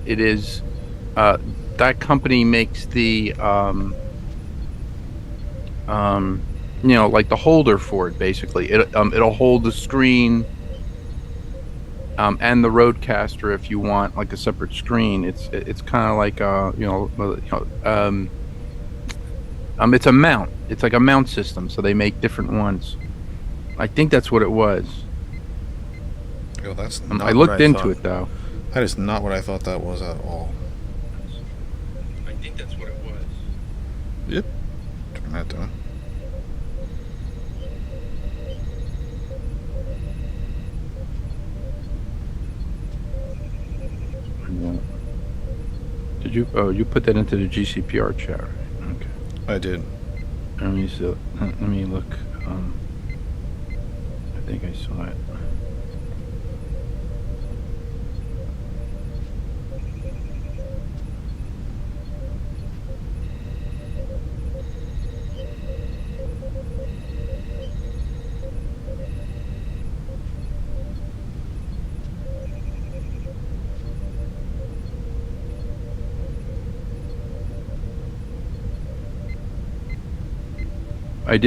it is that company makes the like the holder for it. Basically, it'll hold the screen and the Roadcaster if you want like a separate screen. It's kind of like it's a mount. It's like a mount system, so they make different ones. I think that's what it was. Yo, that's I not what looked I into thought. it though. That is not what I thought that was at all. I think that's what it was. Yep. Turn that down. Yeah. Did you? Oh, you put that into the GCPR chat, right? Okay. I did. Let me look. I think I saw it. I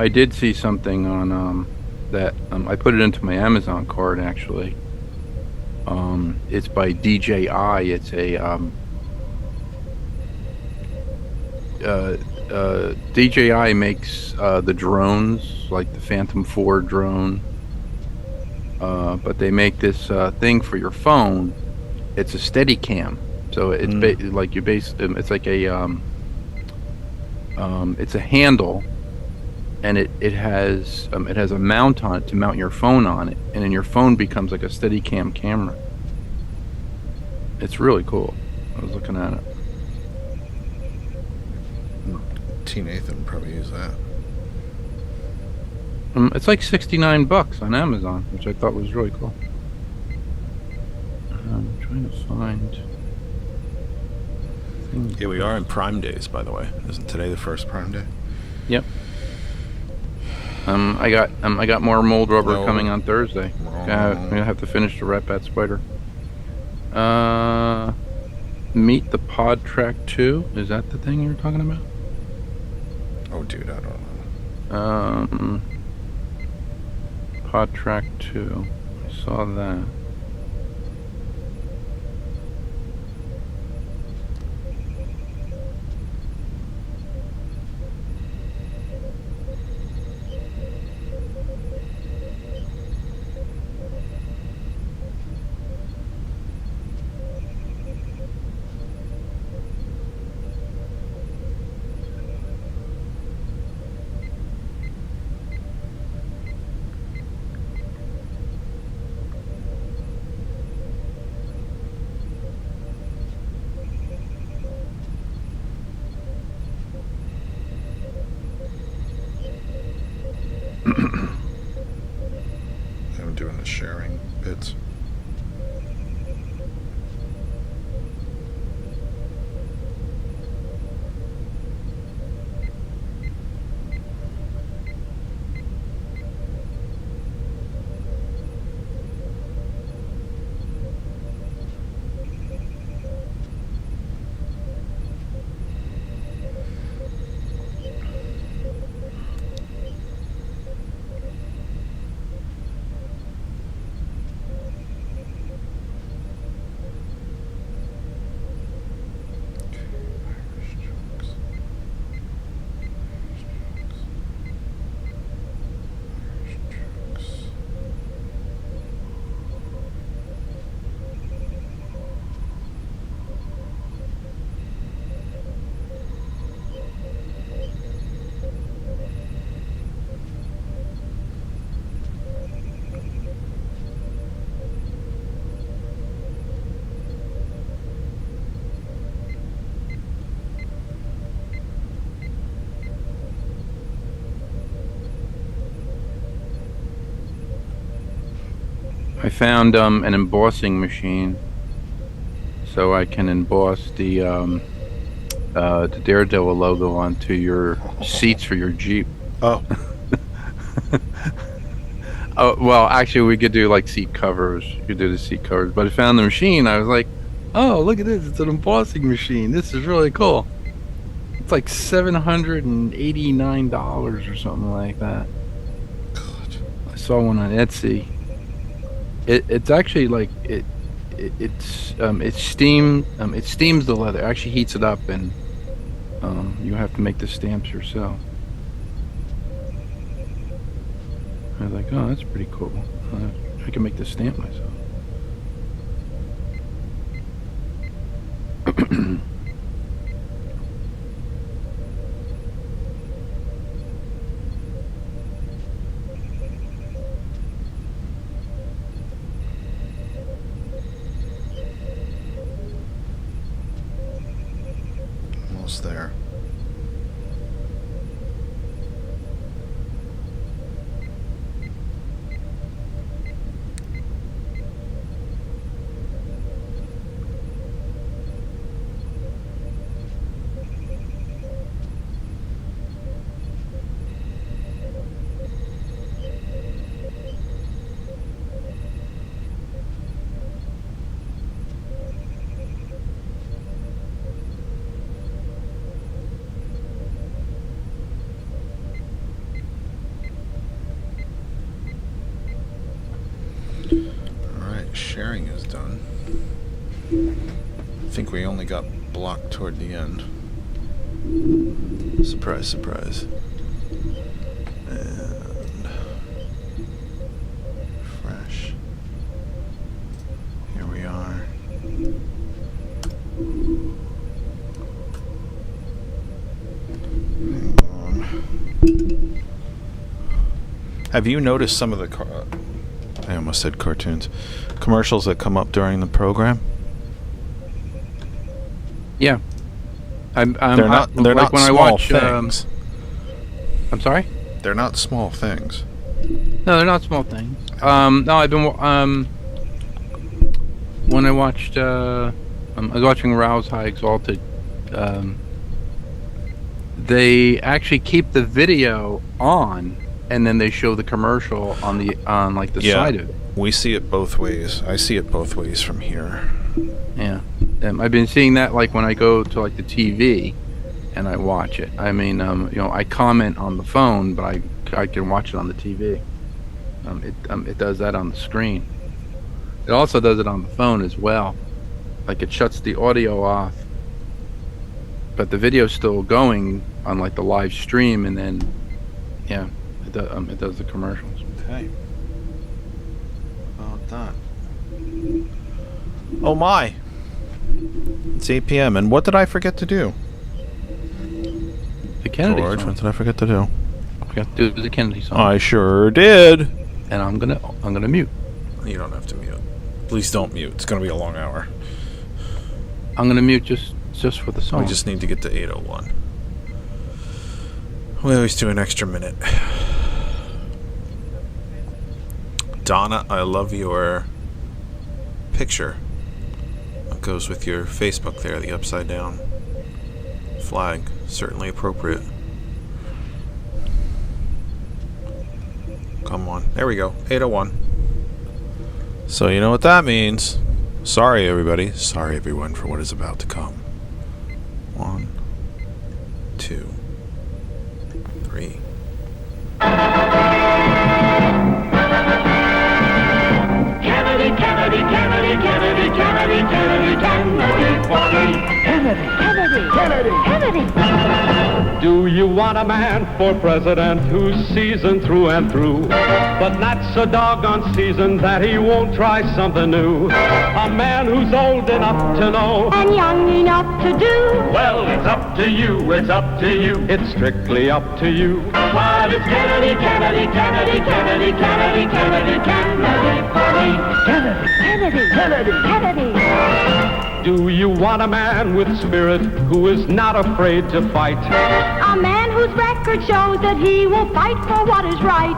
did see something on that I put it into my Amazon cart actually. It's by DJI. It's a DJI makes the drones like the Phantom 4 drone. But they make this thing for your phone. It's a Steadicam. So it's like you base it's like a it's a handle, and it has a mount on it to mount your phone on it, and then your phone becomes like a Steadicam camera. It's really cool. I was looking at it. T Nathan would probably use that. It's like $69 on Amazon, which I thought was really cool. I'm trying to find. Yeah, we are in Prime Days, by the way. Isn't today the first Prime Day? Yep. I got more mold rubber coming on Thursday. I'm gonna have to finish the Rat Bat Spider. Meet the Pod Track 2. Is that the thing you're talking about? Oh, dude, I don't know. Pod Track 2. I saw that. I'm doing the sharing bits. I found an embossing machine, so I can emboss the Daredevil logo onto your seats for your Jeep. Oh. Oh well, actually, we could do like seat covers. You could do the seat covers, but I found the machine. I was like, Oh, look at this. It's an embossing machine. This is really cool. It's like $789 or something like that. God. I saw one on Etsy. It's actually like it steams the leather. It actually heats it up, and you have to make the stamps yourself. I was like, oh, that's pretty cool. I can make the stamp myself. Almost there. Sharing is done. I think we only got blocked toward the end. Surprise, surprise. And fresh. Here we are. Hang on. Have you noticed some of the I almost said cartoons. Commercials that come up during the program? Yeah. They're not like when small I watch things. I'm sorry? They're not small things. No, they're not small things. No, I've been when I watched I was watching Rouse High Exalted, they actually keep the video on, and then they show the commercial on the side of it. We see it both ways. I see it both ways from here. Yeah. I've been seeing that like when I go to like the TV and I watch it. I mean, I comment on the phone, but I can watch it on the TV. It does that on the screen. It also does it on the phone as well. Like it shuts the audio off, but the video's still going on like the live stream, and then yeah, it does the commercials. Okay. About that. Oh my! It's 8 p.m. and what did I forget to do? The Kennedy George, song. what did I forget to do? I forgot to do the Kennedy song. I sure did. And I'm gonna mute. You don't have to mute. Please don't mute. It's gonna be a long hour. I'm gonna mute just for the song. We just need to get to 8:01. We always do an extra minute. Donna, I love your picture. It goes with your Facebook there, the upside down flag. Certainly appropriate. Come on. There we go. 8:01. So you know what that means. Sorry, everybody. Sorry, everyone, for what is about to come. 1, 2, 3. Kennedy, Kennedy, Kennedy, Kennedy, Kennedy, Kennedy, Kennedy, for me. Kennedy, Kennedy, Kennedy, Kennedy. Do you want a man for president who's seasoned through and through, but not so doggone seasoned that he won't try something new? A man who's old enough to know and young enough to do. well, it's up to you, it's up to you. It's strictly up to you. But it's Kennedy, Kennedy, Kennedy, Kennedy, Kennedy, Kennedy, Kennedy, for me. Kennedy, Kennedy, Kennedy, Kennedy. Do you want a man with spirit who is not afraid to fight? A man whose record shows that he will fight for what is right.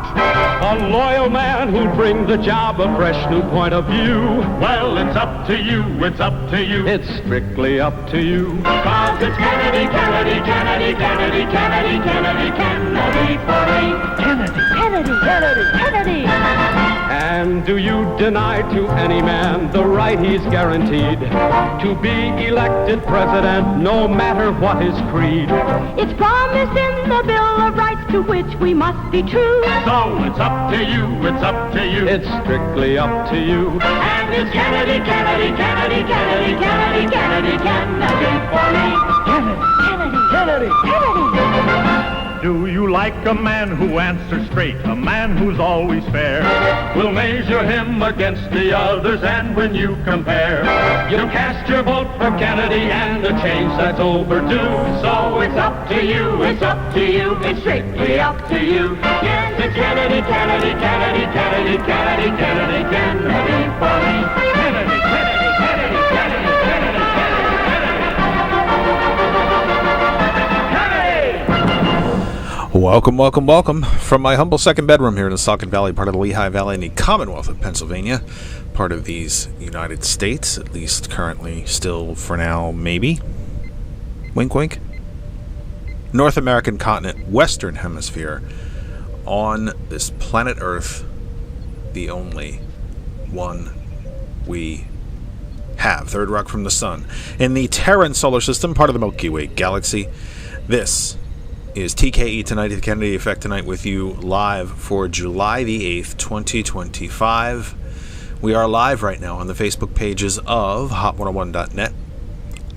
A loyal man who'll bring the job a fresh new point of view. Well, it's up to you, it's up to you. It's strictly up to you. 'Cause it's Kennedy, Kennedy, Kennedy, Kennedy, Kennedy, Kennedy, Kennedy for me. Kennedy, Kennedy, Kennedy, Kennedy. And do you deny to any man the right he's guaranteed to be elected president, no matter what his creed? It's promised in the Bill of Rights to which we must be true. So it's up to you, it's up to you. It's strictly up to you. And it's Kennedy, Kennedy, Kennedy, Kennedy, Kennedy, Kennedy, Kennedy for me. Kennedy, Kennedy, Kennedy. Do you like a man who answers straight, a man who's always fair? We'll measure him against the others, and when you compare, you cast your vote for Kennedy and a change that's overdue. So it's up to you, it's up to you, it's strictly up to you. Yes, it's Kennedy, Kennedy, Kennedy, Kennedy, Kennedy, Kennedy, Kennedy for me. Kennedy, Kennedy, Kennedy, Kennedy, Kennedy, Kennedy, Kennedy. Welcome, welcome, welcome from my humble second bedroom here in the Saucon Valley, part of the Lehigh Valley in the Commonwealth of Pennsylvania, part of these United States, at least currently, still for now, maybe. Wink, wink. North American continent, Western Hemisphere, on this planet Earth, the only one we have. Third rock from the sun. In the Terran solar system, part of the Milky Way galaxy, this is TKE Tonight, the Kennedy Effect Tonight, with you live for July the 8th, 2025. We are live right now on the Facebook pages of Hot101.net,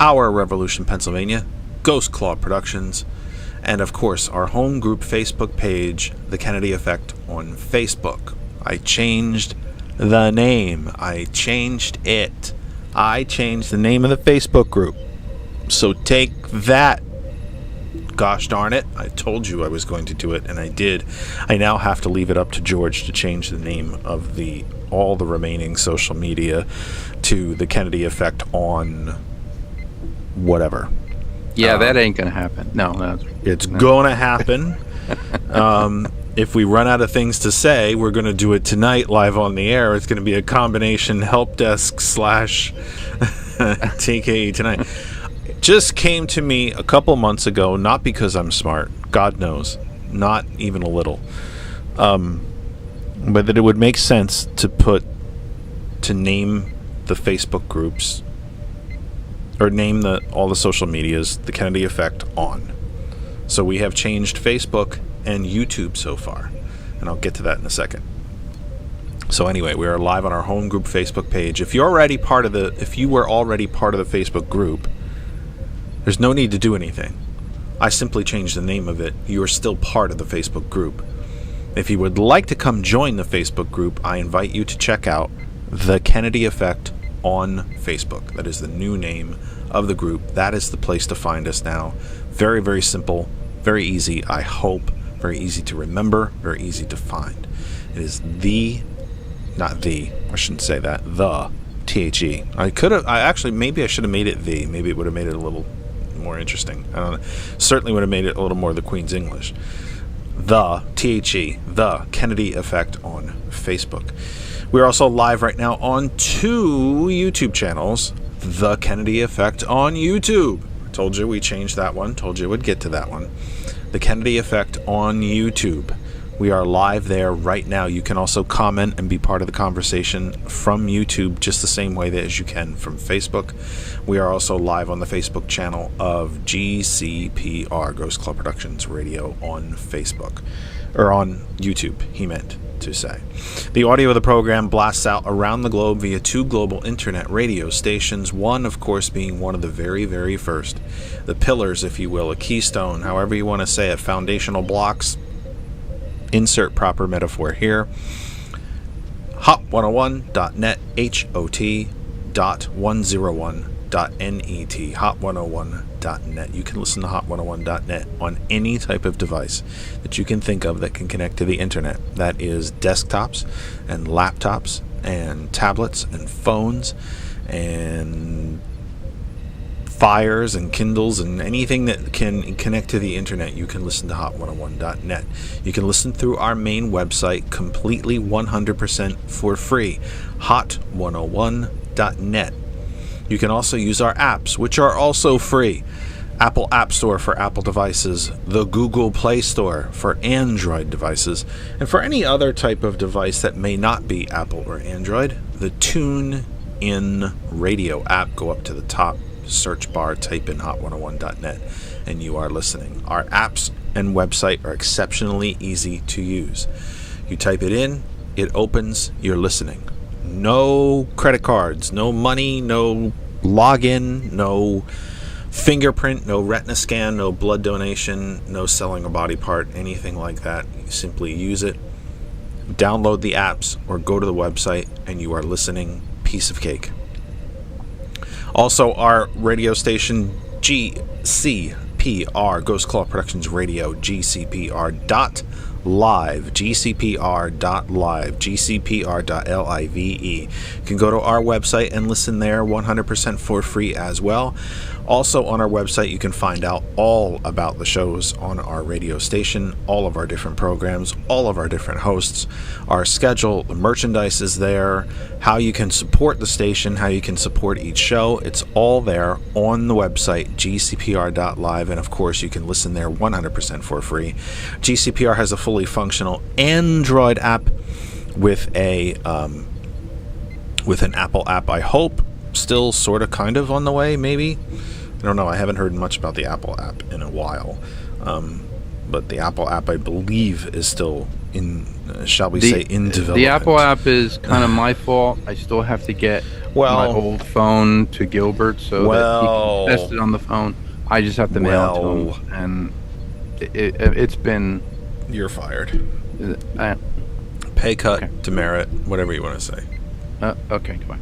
Our Revolution Pennsylvania, Ghost Claw Productions, and of course our home group Facebook page, The Kennedy Effect on Facebook. I changed the name. I changed it. I changed the name of the Facebook group. So take that. Gosh darn it, I told you I was going to do it, and I did. I now have to leave it up to George to change the name of all the remaining social media to The Kennedy Effect on whatever. Yeah, that ain't going to happen. No. It's going to happen. If we run out of things to say, we're going to do it tonight live on the air. It's going to be a combination help desk / TKE Tonight. Just came to me a couple months ago, not because I'm smart, God knows, not even a little, but that it would make sense to name the Facebook groups, or name all the social medias, The Kennedy Effect on. So we have changed Facebook and YouTube so far, and I'll get to that in a second. So anyway, we are live on our home group Facebook page. If you were already part of the Facebook group, there's no need to do anything. I simply changed the name of it. You are still part of the Facebook group. If you would like to come join the Facebook group, I invite you to check out The Kennedy Effect on Facebook. That is the new name of the group. That is the place to find us now. Very, very simple, very easy, I hope. Very easy to remember, very easy to find. It is the THE. Maybe I should have made it the. Maybe it would have made it a little more interesting. I don't know. Certainly would have made it a little more the Queen's English. The THE, The Kennedy Effect on Facebook. We're also live right now on 2 YouTube channels. The Kennedy Effect on YouTube. Told you we changed that one. Told you we'd get to that one. The Kennedy Effect on YouTube. We are live there right now. You can also comment and be part of the conversation from YouTube just the same way as you can from Facebook. We are also live on the Facebook channel of GCPR, Ghost Club Productions Radio, on Facebook. Or on YouTube, he meant to say. The audio of the program blasts out around the globe via 2 global internet radio stations, one, of course, being one of the very, very first. The pillars, if you will, a keystone, however you want to say it, foundational blocks. Insert proper metaphor here. Hot101.net, HOT.101.net, Hot101.net. You can listen to Hot101.net on any type of device that you can think of that can connect to the internet. That is desktops and laptops and tablets and phones and Fires and Kindles and anything that can connect to the internet, you can listen to hot101.net. You can listen through our main website completely 100% for free, hot101.net. You can also use our apps, which are also free. Apple App Store for Apple devices, the Google Play Store for Android devices, and for any other type of device that may not be Apple or Android, the TuneIn Radio app. Go up to the top search bar, type in hot101.net, and you are listening. Our apps and website are exceptionally easy to use. You type it in, it opens, you're listening. No credit cards, no money, no login, no fingerprint, no retina scan, no blood donation, no selling a body part, anything like that. You simply use it, download the apps, or go to the website, and you are listening. Piece of cake. Also, our radio station, GCPR, Ghost Claw Productions Radio, GCPR.live, GCPR.live, You can go to our website and listen there 100% for free as well. Also on our website, you can find out all about the shows on our radio station, all of our different programs, all of our different hosts, our schedule, the merchandise is there, how you can support the station, how you can support each show. It's all there on the website, gcpr.live, and of course you can listen there 100% for free. GCPR has a fully functional Android app with an Apple app, I hope, still sort of kind of on the way, maybe. I don't know. I haven't heard much about the Apple app in a while. But the Apple app, I believe, is still in, shall we say, in development. The Apple app is kind of my fault. I still have to get my old phone to Gilbert so that he can test it on the phone. I just have to mail it to him. And it's been... You're fired. Pay cut, okay. Demerit, whatever you want to say. Okay, goodbye.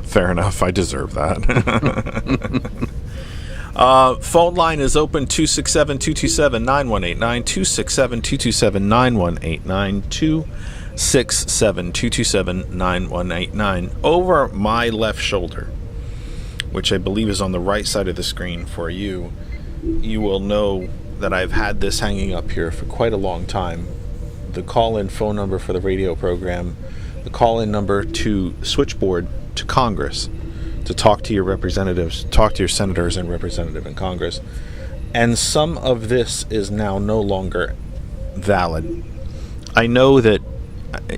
Fair enough. I deserve that. Phone line is open 267-227-9189, 267-227-9189, 267-227-9189. Over my left shoulder, which I believe is on the right side of the screen for you, you will know that I've had this hanging up here for quite a long time. The call-in phone number for the radio program, the call-in number to switchboard to Congress to talk to your representatives, talk to your senators and representative in Congress. And some of this is now no longer valid. I know that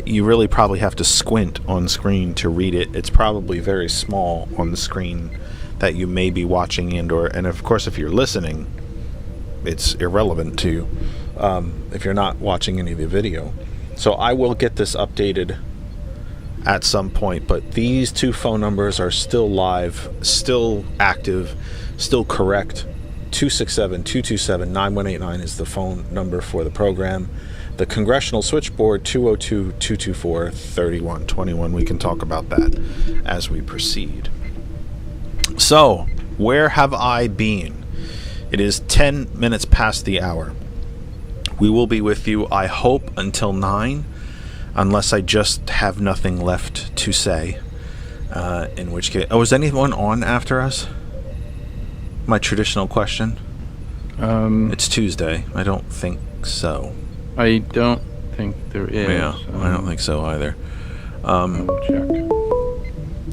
you really probably have to squint on screen to read it. It's probably very small on the screen that you may be watching and of course if you're listening, it's irrelevant to you if you're not watching any of the video. So I will get this updated at some point, but these two phone numbers are still live, still active, still correct. 267-227-9189 is the phone number for the program. The congressional switchboard, 202-224-3121. We can talk about that as we proceed. So, where have I been? It is 10 minutes past the hour. We will be with you, I hope, until 9, unless I just have nothing left to say. In which case... Oh, is anyone on after us? My traditional question. It's Tuesday. I don't think so. I don't think there is. Yeah, I don't think so either. I'll check.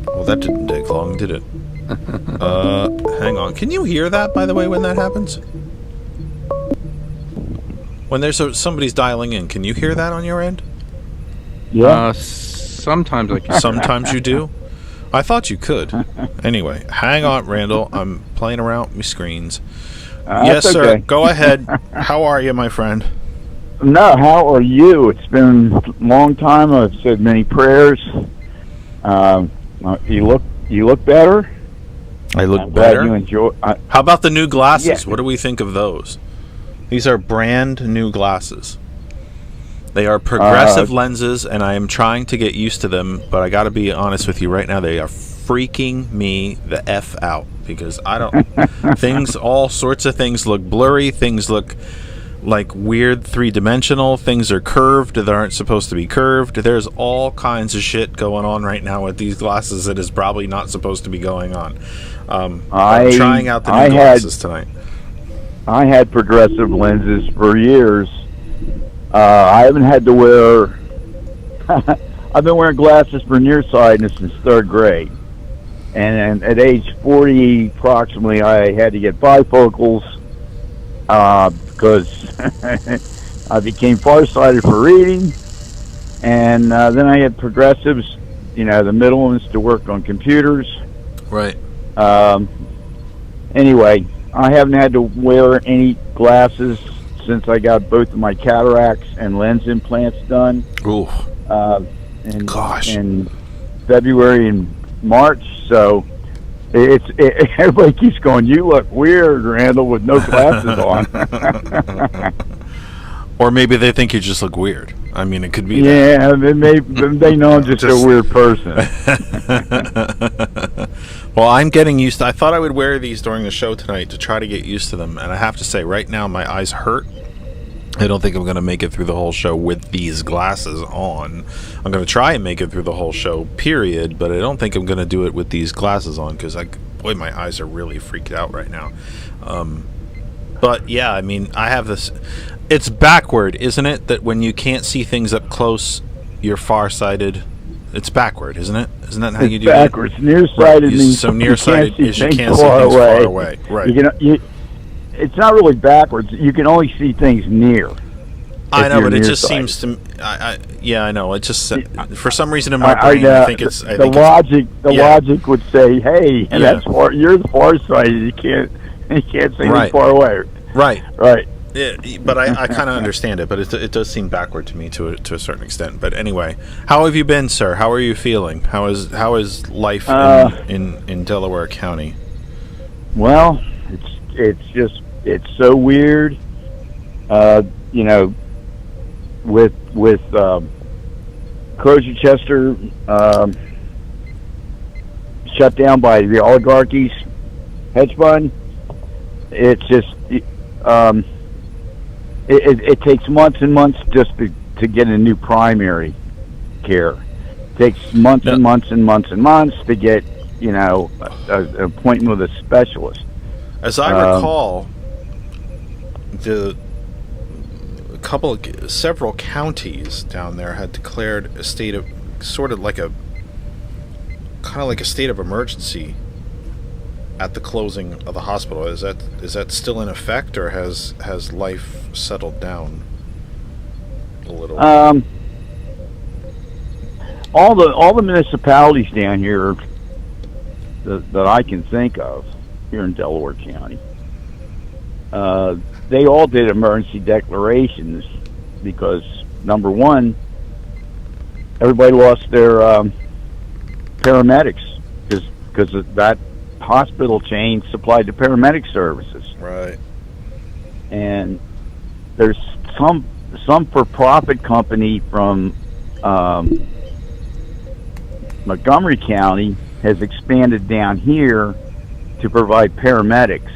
Well, that didn't take long, did it? Hang on. Can you hear that, by the way, when that happens? When there's somebody's dialing in, can you hear that on your end? Yeah. Sometimes I can. Sometimes you do? I thought you could. Anyway, hang on, Randall. I'm playing around with my screens. Yes, sir. Okay. Go ahead. How are you, my friend? No, how are you? It's been a long time. I've said many prayers. You look better. I look I'm better. glad you enjoy. How about the new glasses? Yeah. What do we think of those? These are brand new glasses. They are progressive lenses, and I am trying to get used to them, but I got to be honest with you right now, they are freaking me the F out, because I don't... all sorts of things look blurry, things look like weird 3-dimensional. Things are curved that aren't supposed to be curved. There's all kinds of shit going on right now with these glasses that is probably not supposed to be going on. I'm trying out the new glasses tonight. I had progressive lenses for years. I haven't had to wear. I've been wearing glasses for nearsightedness since 3rd grade, and at age 40, approximately, I had to get bifocals because I became farsighted for reading, and then I had progressives, the middle ones to work on computers. Right. Anyway, I haven't had to wear any glasses since I got both of my cataracts and lens implants done. Ooh. In February and March. So everybody keeps going, "You look weird, Randall, with no glasses on." Or maybe they think you just look weird. I mean, it could be. Yeah, they know I'm just a weird person. Well, I'm getting used to. I thought I would wear these during the show tonight to try to get used to them, and I have to say, right now my eyes hurt. I don't think I'm going to make it through the whole show with these glasses on. I'm going to try and make it through the whole show, period, but I don't think I'm going to do it with these glasses on because, boy, my eyes are really freaked out right now. But, yeah, I mean, I have this... It's backward, isn't it? That when you can't see things up close, you're farsighted. It's backward, isn't it? Isn't that how you do it? Backwards. Nearsighted means so nearsighted is you can't see things far away. Right. It's not really backwards. You can only see things near. I know, but it just seems to. I know. It just for some reason in my brain, I think it's the logic would say, "Hey, that's far. You're the far side. You can't see things far away." Right. Yeah, but I kind of understand it, but it does seem backward to me to a certain extent. But anyway, how have you been, sir? How are you feeling? How is life in Delaware County? Well, it's so weird. With Crozier-Chester shut down by the oligarchies, hedge fund. It's just it takes months and months just to get a new primary care. It takes months and months and months and months to get an appointment with a specialist. As I recall, several counties down there had declared a state of like a state of emergency at the closing of the hospital. Is that still in effect, or has life settled down a little? All the municipalities down here that I can think of here in Delaware County, they all did emergency declarations because, number one, everybody lost their paramedics because that hospital chain supplied the paramedic services. Right. And there's some for-profit company from Montgomery County has expanded down here to provide paramedics.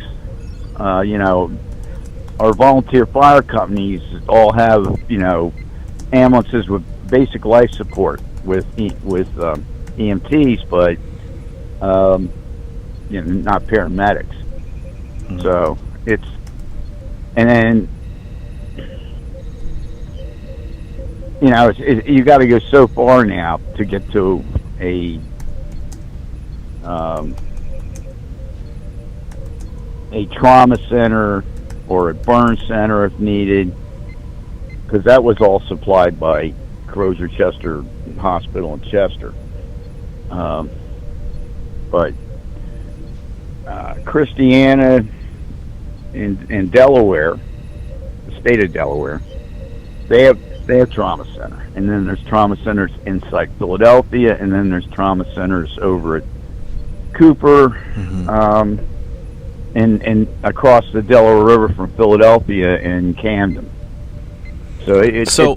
Our volunteer fire companies all have, ambulances with basic life support with EMTs, but not paramedics. Mm-hmm. So and then you got to go so far now to get to a trauma center or a burn center if needed, because that was all supplied by Crozier-Chester Hospital in Chester. But Christiana in Delaware, the state of Delaware, they have trauma center, and then there's trauma centers inside Philadelphia, and then there's trauma centers over at Cooper, mm-hmm. And across the Delaware River from Philadelphia and Camden. So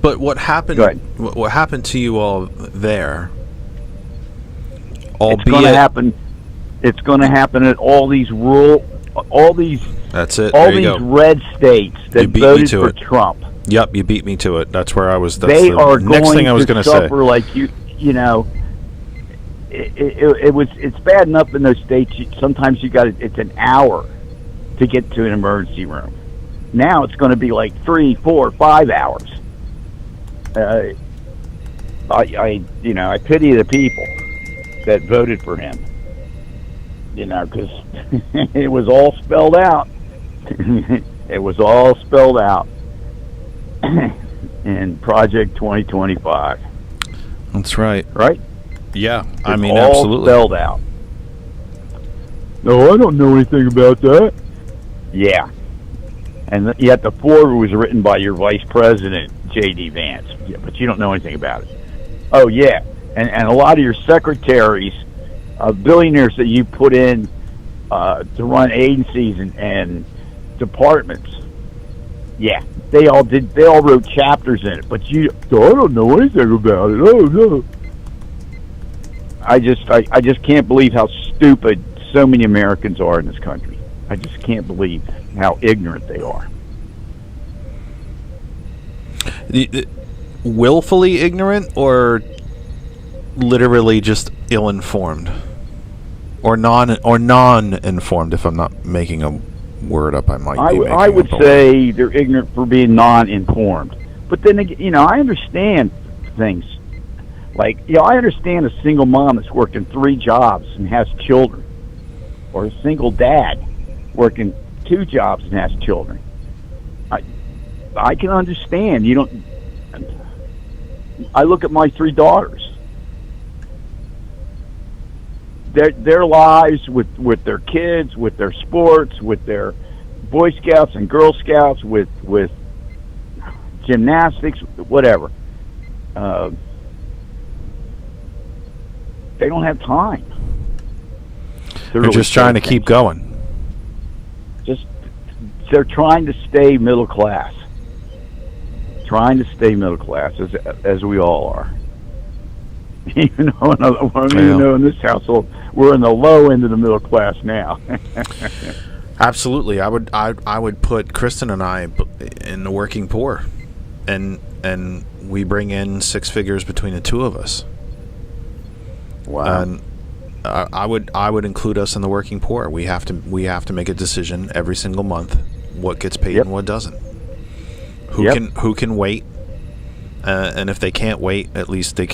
But what happened? What happened to you all there? It's going to happen at all these rural all these That's it. all There you these go. red states You that beat me voted to for it. Trump. Yep, you beat me to it. That's where I was. That's They the are next going thing I was to going to say. suffer like you know. It's bad enough in those states. Sometimes it's an hour to get to an emergency room. Now it's going to be like 3, 4, 5 hours. I pity the people that voted for him. Because it was all spelled out. It was all spelled out in Project 2025. That's right. Right? Yeah, It's I mean, all absolutely. spelled out. No, I don't know anything about that. Yeah. And yet the foreword was written by your vice president, J.D. Vance. Yeah, but you don't know anything about it. Oh, yeah. And a lot of your secretaries, billionaires that you put in to run agencies and departments, yeah, they all wrote chapters in it. But I don't know anything about it. Oh, no. I just can't believe how stupid so many Americans are in this country. I just can't believe how ignorant they are. Willfully ignorant, or literally just ill-informed, or non-informed. If I'm not making a word up, I might be making I would up a say they're ignorant for being non-informed. But then again, I understand things. Like, I understand a single mom that's working 3 jobs and has children, or a single dad working 2 jobs and has children. I can understand. I look at my 3 daughters. Their lives with their kids, with their sports, with their Boy Scouts and Girl Scouts, with gymnastics, whatever. They don't have time. They're just trying to keep going. They're trying to stay middle class. Trying to stay middle class, as we all are. Even though in this household we're in the low end of the middle class now. Absolutely, I would put Kristen and I in the working poor, and we bring in 6 figures between the 2 of us. Wow. And I would include us in the working poor. We have to make a decision every single month what gets paid and what doesn't. Who can wait, and if they can't wait, at least we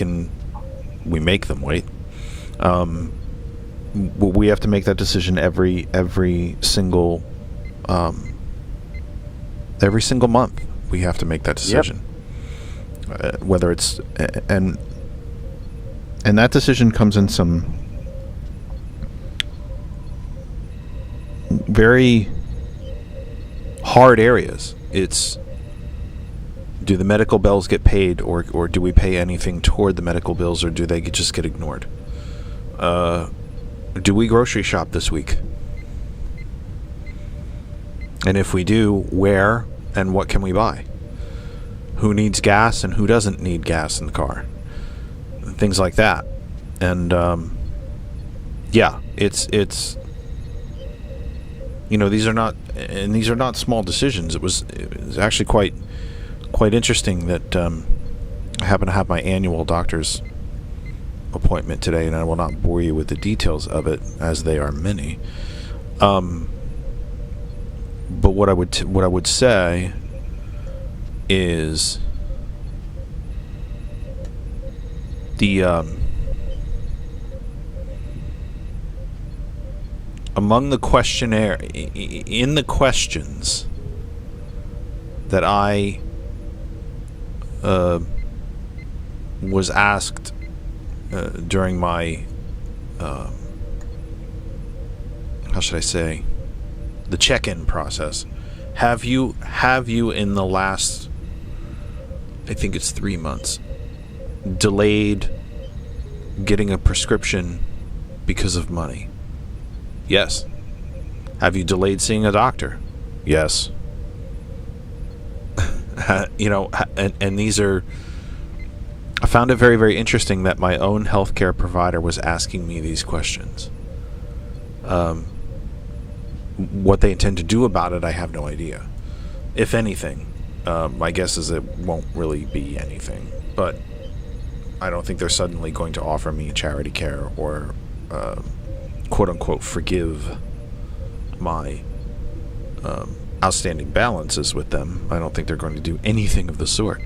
make them wait. We have to make that decision every single month. We have to make that decision. Whether it's and that decision comes in some very hard areas. It's, do the medical bills get paid, or do we pay anything toward the medical bills, or do they just get ignored? Do we grocery shop this week? And if we do, where and what can we buy? Who needs gas and who doesn't need gas in the car? Things like that. And it's these are not small decisions. It was actually quite interesting that I happen to have my annual doctor's appointment today, and I will not bore you with the details of it, as they are many. But what I would say is the among the questionnaire, in the questions that I was asked during my how should I say, the check-in process, have you in the last, I think it's 3 months, delayed getting a prescription because of money? Yes. Have you delayed seeing a doctor? Yes. And these are, I found it very, very interesting that my own healthcare provider was asking me these questions. what they intend to do about it, I have no idea. If anything, my guess is it won't really be anything. But I don't think they're suddenly going to offer me charity care or quote-unquote forgive my outstanding balances with them. I don't think they're going to do anything of the sort.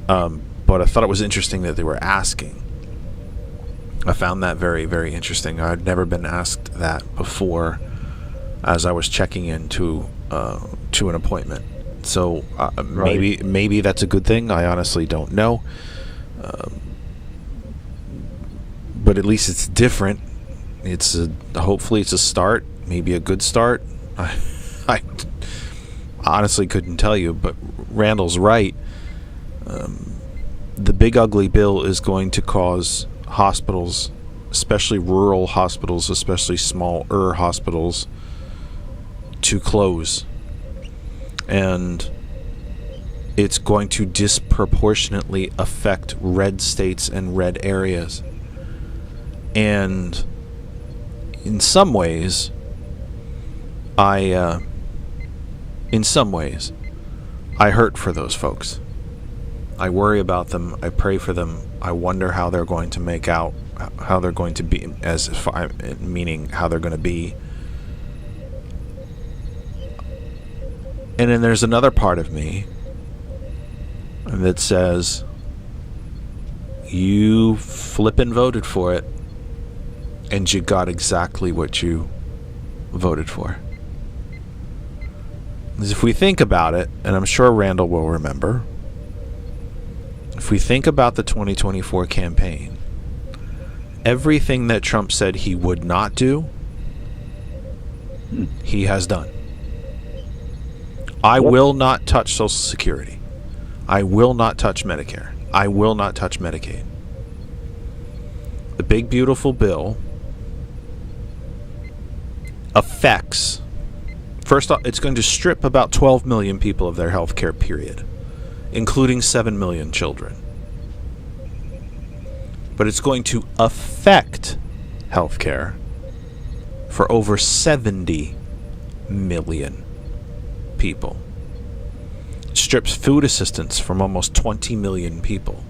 But I thought it was interesting that they were asking. I found that very, very interesting. I'd never been asked that before as I was checking into to an appointment. So maybe that's a good thing. I honestly don't know. But at least it's different. Hopefully it's a start, maybe a good start. I honestly couldn't tell you, but Randall's right. The big ugly bill is going to cause hospitals, especially rural hospitals, especially smaller hospitals, to close. And it's going to disproportionately affect red states and red areas. And in some ways, I hurt for those folks. I worry about them. I pray for them. I wonder how they're going to make out, how they're going to be, meaning how they're going to be. And then there's another part of me that says, you flippin' voted for it, and you got exactly what you voted for. Because if we think about it, and I'm sure Randall will remember, if we think about the 2024 campaign, everything that Trump said he would not do, he has done. I will not touch Social Security. I will not touch Medicare. I will not touch Medicaid. The big beautiful bill affects, first off, it's going to strip about 12 million people of their health care, period, including 7 million children. But it's going to affect health care for over 70 million people. It strips food assistance from almost 20 million people.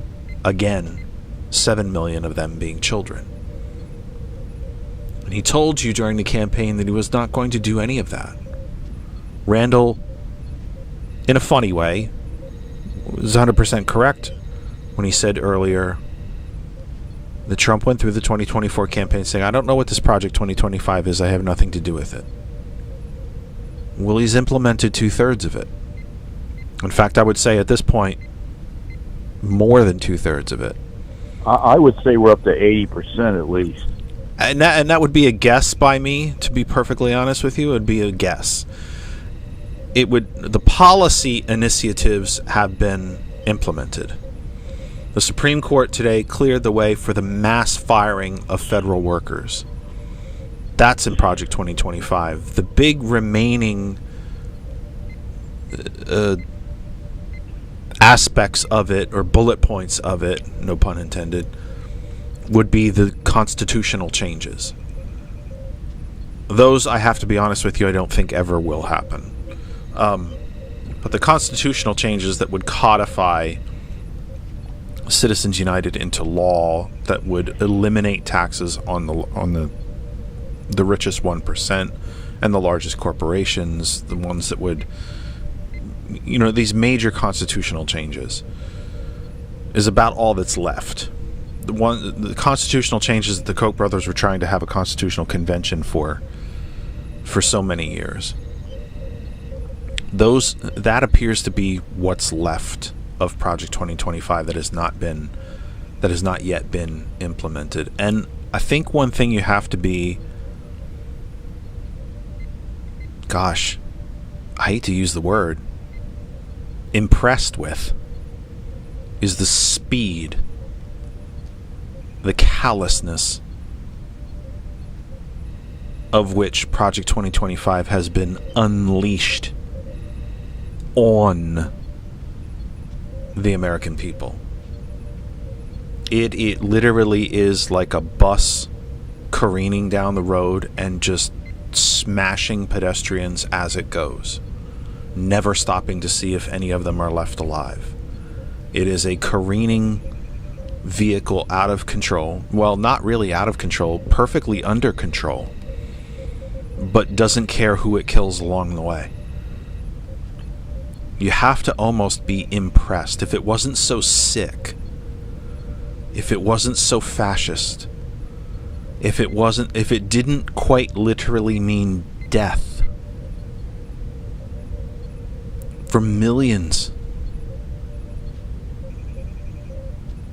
Again, 7 million of them being children. And he told you during the campaign that he was not going to do any of that. Randall, in a funny way, was 100% correct when he said earlier that Trump went through the 2024 campaign saying, I don't know what this Project 2025 is. I have nothing to do with it. Well, he's implemented 2/3 of it. In fact, I would say at this point, more than 2/3 of it. I would say we're up to 80% at least. And that would be a guess by me, to be perfectly honest with you. It would be a guess. The policy initiatives have been implemented. The Supreme Court today cleared the way for the mass firing of federal workers. That's in Project 2025. The big remaining aspects of it, or bullet points of it, no pun intended, would be the constitutional changes. Those, I have to be honest with you, I don't think ever will happen. But the constitutional changes that would codify Citizens United into law, that would eliminate taxes on the richest 1% and the largest corporations, the ones that would, these major constitutional changes, is about all that's left. The constitutional changes that the Koch brothers were trying to have a constitutional convention for so many years. That appears to be what's left of Project 2025 that has not yet been implemented. And I think one thing you have to be, gosh, I hate to use the word, impressed with, is the speed, the callousness of which Project 2025 has been unleashed on the American people. It literally is like a bus careening down the road and just smashing pedestrians as it goes, never stopping to see if any of them are left alive. It is a careening vehicle out of control. Well, not really out of control, perfectly under control, but doesn't care who it kills along the way. You have to almost be impressed. If it wasn't so sick, if it wasn't so fascist, if it didn't quite literally mean death for millions.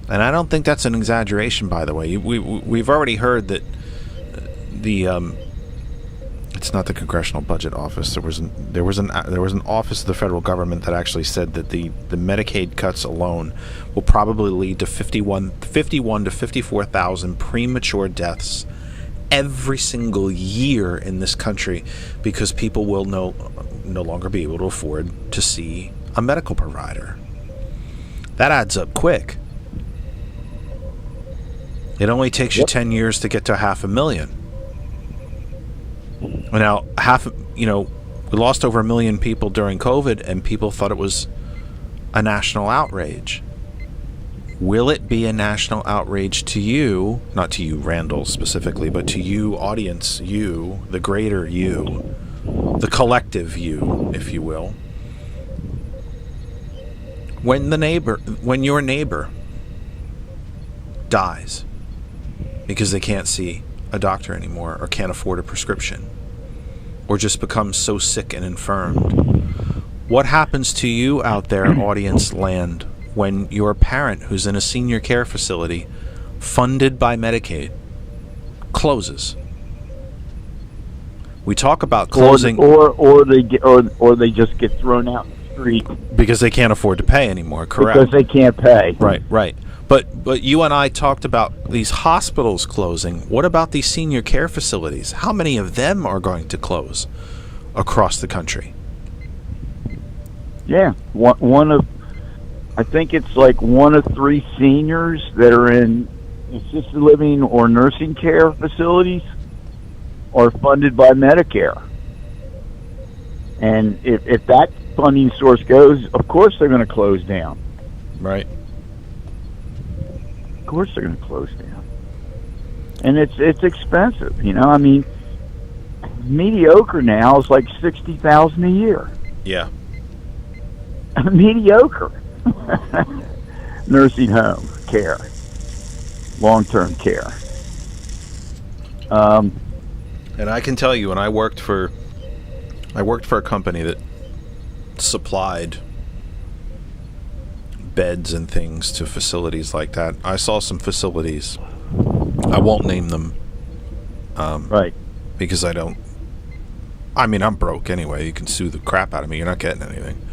And I don't think that's an exaggeration, by the way. We've already heard that it's not the Congressional Budget Office. There was an office of the federal government that actually said that the Medicaid cuts alone will probably lead to 51 to 54,000 premature deaths every single year in this country because people will no longer be able to afford to see a medical provider. That adds up quick. It only takes you 10 years to get to 500,000. Now, we lost over 1 million people during COVID, and people thought it was a national outrage. Will it be a national outrage to you, not to you, Randall, specifically, but to you, audience, you, the greater you, the collective you, if you will, when your neighbor dies because they can't see a doctor anymore or can't afford a prescription or just becomes so sick and infirmed? What happens to you out there, audience land, when your parent who's in a senior care facility funded by Medicaid closes? We talk about closing, or they just get thrown out in the street because they can't afford to pay anymore. Correct? Because they can't pay. Right. But you and I talked about these hospitals closing. What about these senior care facilities? How many of them are going to close across the country? Yeah, I think it's like 1 of 3 seniors that are in assisted living or nursing care facilities are funded by Medicare. And if that funding source goes, of course they're going to close down. Right. Of course they're going to close down. And it's expensive, I mean, mediocre now is like $60,000 a year. Yeah. Mediocre. Nursing home care, long-term care. And I can tell you, when I worked for a company that supplied beds and things to facilities like that. I saw some facilities. I won't name them. Right. Because I'm broke anyway. You can sue the crap out of me. You're not getting anything.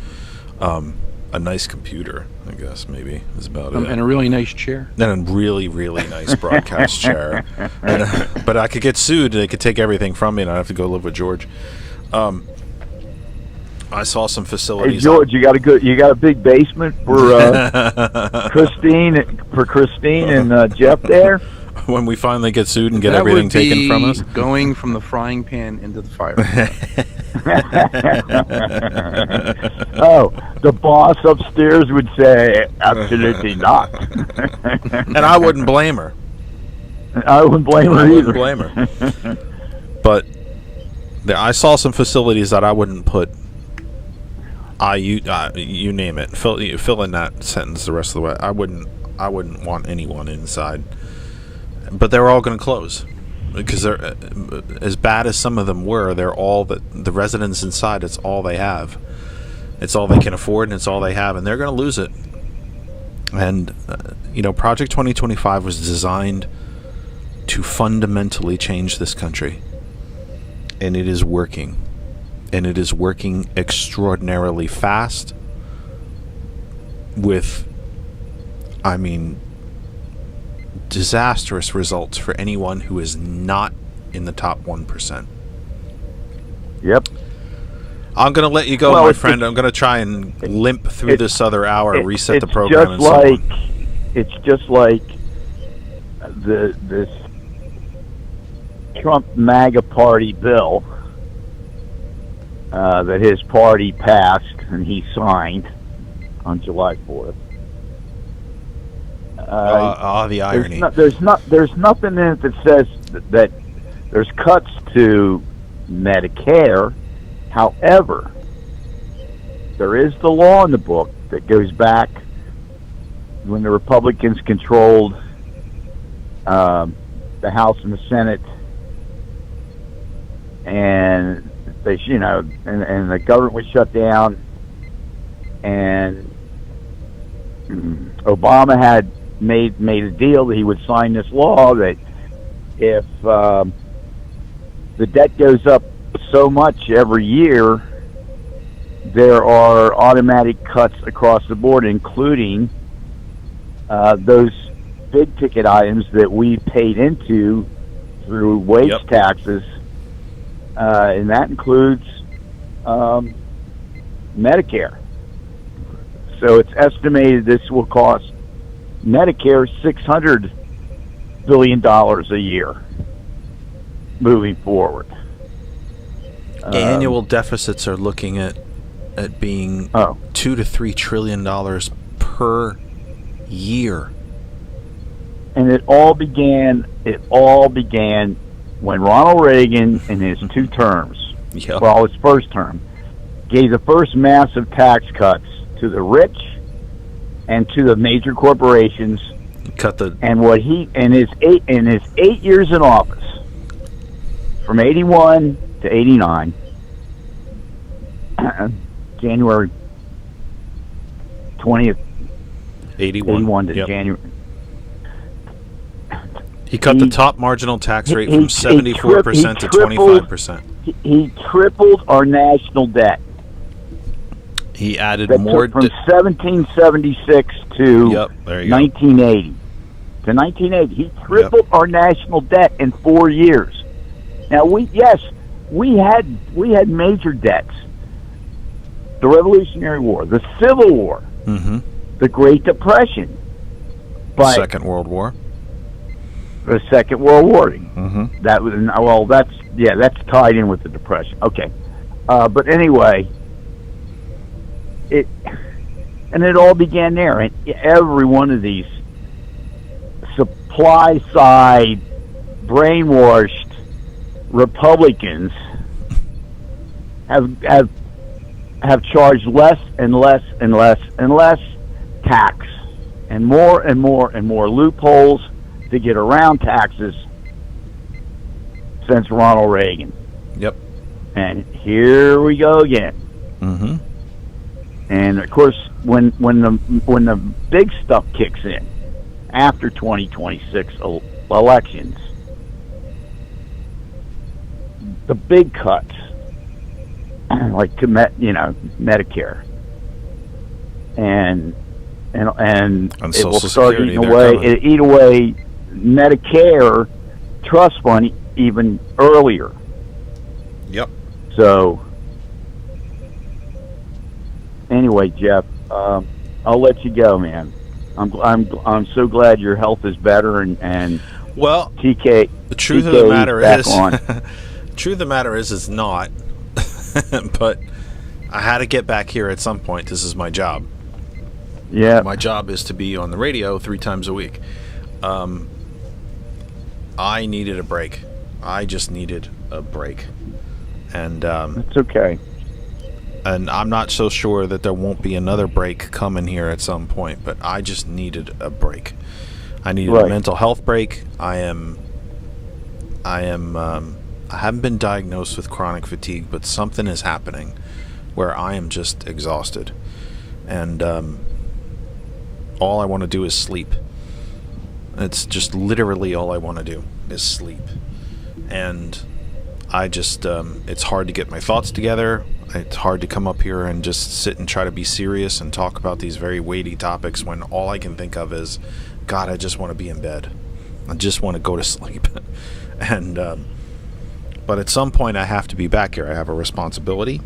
A nice computer, I guess, maybe, is about it. And a really nice chair. And a really, really nice broadcast chair. But I could get sued. They could take everything from me, and I'd have to go live with George. I saw some facilities. Hey George, you got a big basement for Christine and Jeff there. When we finally get sued and get everything taken from us, going from the frying pan into the fire. Oh, the boss upstairs would say, absolutely not. And I wouldn't blame her. I wouldn't blame her either. Blame her. But I saw some facilities that I wouldn't put. You name it. Fill in that sentence the rest of the way. I wouldn't want anyone inside. But they're all going to close because they're as bad as some of them were. They're all the residents inside. It's all they have. It's all they can afford, and it's all they have, and they're going to lose it. And Project 2025 was designed to fundamentally change this country, and it is working. And it is working extraordinarily fast with, disastrous results for anyone who is not in the top 1%. Yep. I'm going to let you go, my friend. I'm going to try and limp through this other hour, reset the program, and so on. It's just like this Trump MAGA party bill that his party passed and he signed on July 4th. The irony. There's nothing in it that says that there's cuts to Medicare. However, there is the law in the book that goes back when the Republicans controlled the House and the Senate, and they, and the government was shut down, and Obama had made a deal that he would sign this law that if the debt goes up so much every year, there are automatic cuts across the board, including those big ticket items that we paid into through wage taxes, and that includes Medicare. So it's estimated this will cost Medicare $600 billion a year moving forward. Annual deficits are looking at being $2 to $3 trillion per year. And it all began when Ronald Reagan, in his two terms, well, his first term, gave the first massive tax cuts to the rich and to the major corporations. And what he in his 8 years in office, from 81 to 89, January 20th, 81 to January. He cut the top marginal tax rate from 74% to 25%. He tripled our national debt. He added that more took from 1776 to 1980. To 1980, he tripled our national debt in 4 years. Now we had major debts: the Revolutionary War, the Civil War, the Great Depression, but Second World War. The Second World War. That was that's tied in with the Depression. Okay, but anyway, it all began there, and every one of these supply side brainwashed Republicans have charged less and less and less and less tax, and more and more and more loopholes to get around taxes since Ronald Reagan. Yep. And here we go again. And of course, when the big stuff kicks in after 2026 elections, the big cuts, like to Medicare, and it will start eating away Medicare trust fund even earlier. Yep. So anyway, Jeff, I'll let you go, man. I'm so glad your health is better, and well, TK. The truth of the matter is, truth of the matter is, it's not. But I had to get back here at some point. This is my job. Yeah. My job is to be on the radio 3 times a week. I needed a break. I just needed a break. And it's okay. And I'm not so sure that there won't be another break coming here at some point, but I just needed a break. I needed a mental health break. I haven't been diagnosed with chronic fatigue, but something is happening where I am just exhausted. And all I want to do is sleep. It's just literally all I want to do is sleep. And I just, it's hard to get my thoughts together. It's hard to come up here and just sit and try to be serious and talk about these very weighty topics when all I can think of is, God, I just want to be in bed. I just want to go to sleep. And, but at some point I have to be back here. I have a responsibility.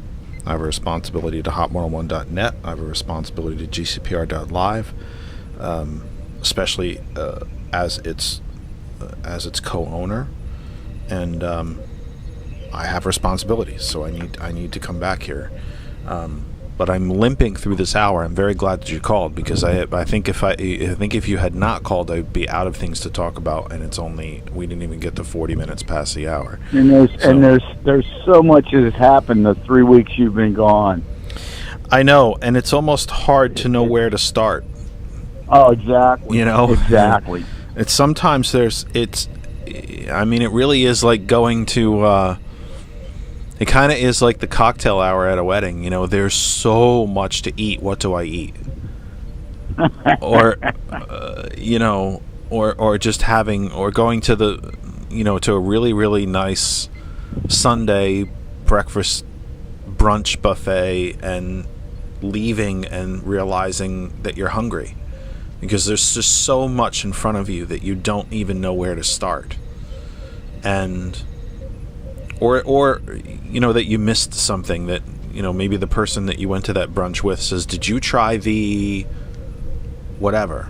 I have a responsibility to hot101.net. I have a responsibility to gcpr.live, especially as its co-owner. And I have responsibilities, so I need to come back here. But I'm limping through this hour. I'm very glad that you called, because I think if you had not called, I'd be out of things to talk about, and we didn't even get to 40 minutes past the hour. And there's so much that has happened the 3 weeks you've been gone. I know, and it's almost hard to know where to start. Oh, exactly. You know, exactly. It's sometimes it really is like going to. It kind of is like the cocktail hour at a wedding. You know, there's so much to eat. What do I eat? Or, or just going to to a really, really nice Sunday breakfast brunch buffet and leaving and realizing that you're hungry, because there's just so much in front of you that you don't even know where to start. And or that you missed something, that maybe the person that you went to that brunch with says, did you try the whatever?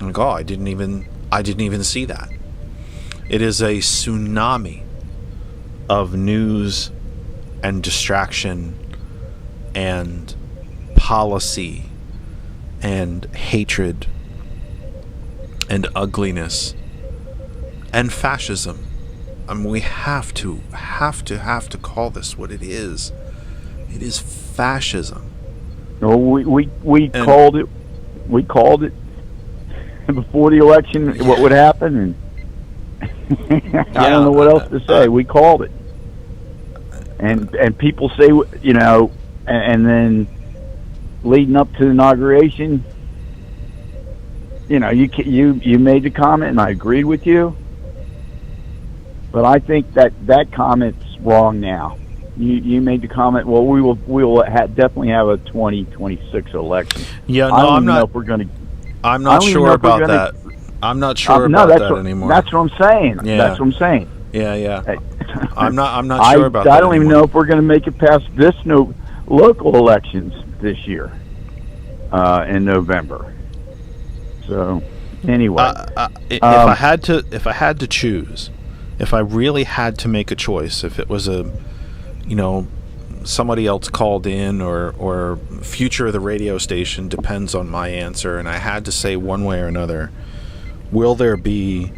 I'm like, oh, I didn't even see that. It is a tsunami of news and distraction and policy and hatred and ugliness and fascism. I mean, we have to call this what it is. It is fascism. No, we called it. We called it before the election. What would happen? And I don't know what else to say. We called it. And people say, and then leading up to the inauguration, you made the comment, and I agreed with you. But I think that comment's wrong now. You made the comment. Well, we will definitely have a 2026 election. Yeah, no, I'm not sure about that. I'm not sure about that anymore. That's what I'm saying. Yeah. That's what I'm saying. Yeah. I'm not sure about that. I don't even know if we're going to make it past this local elections this year in November. So anyway, if I had to choose. If I really had to make a choice, if it was somebody else called in or future of the radio station depends on my answer, and I had to say one way or another, will there be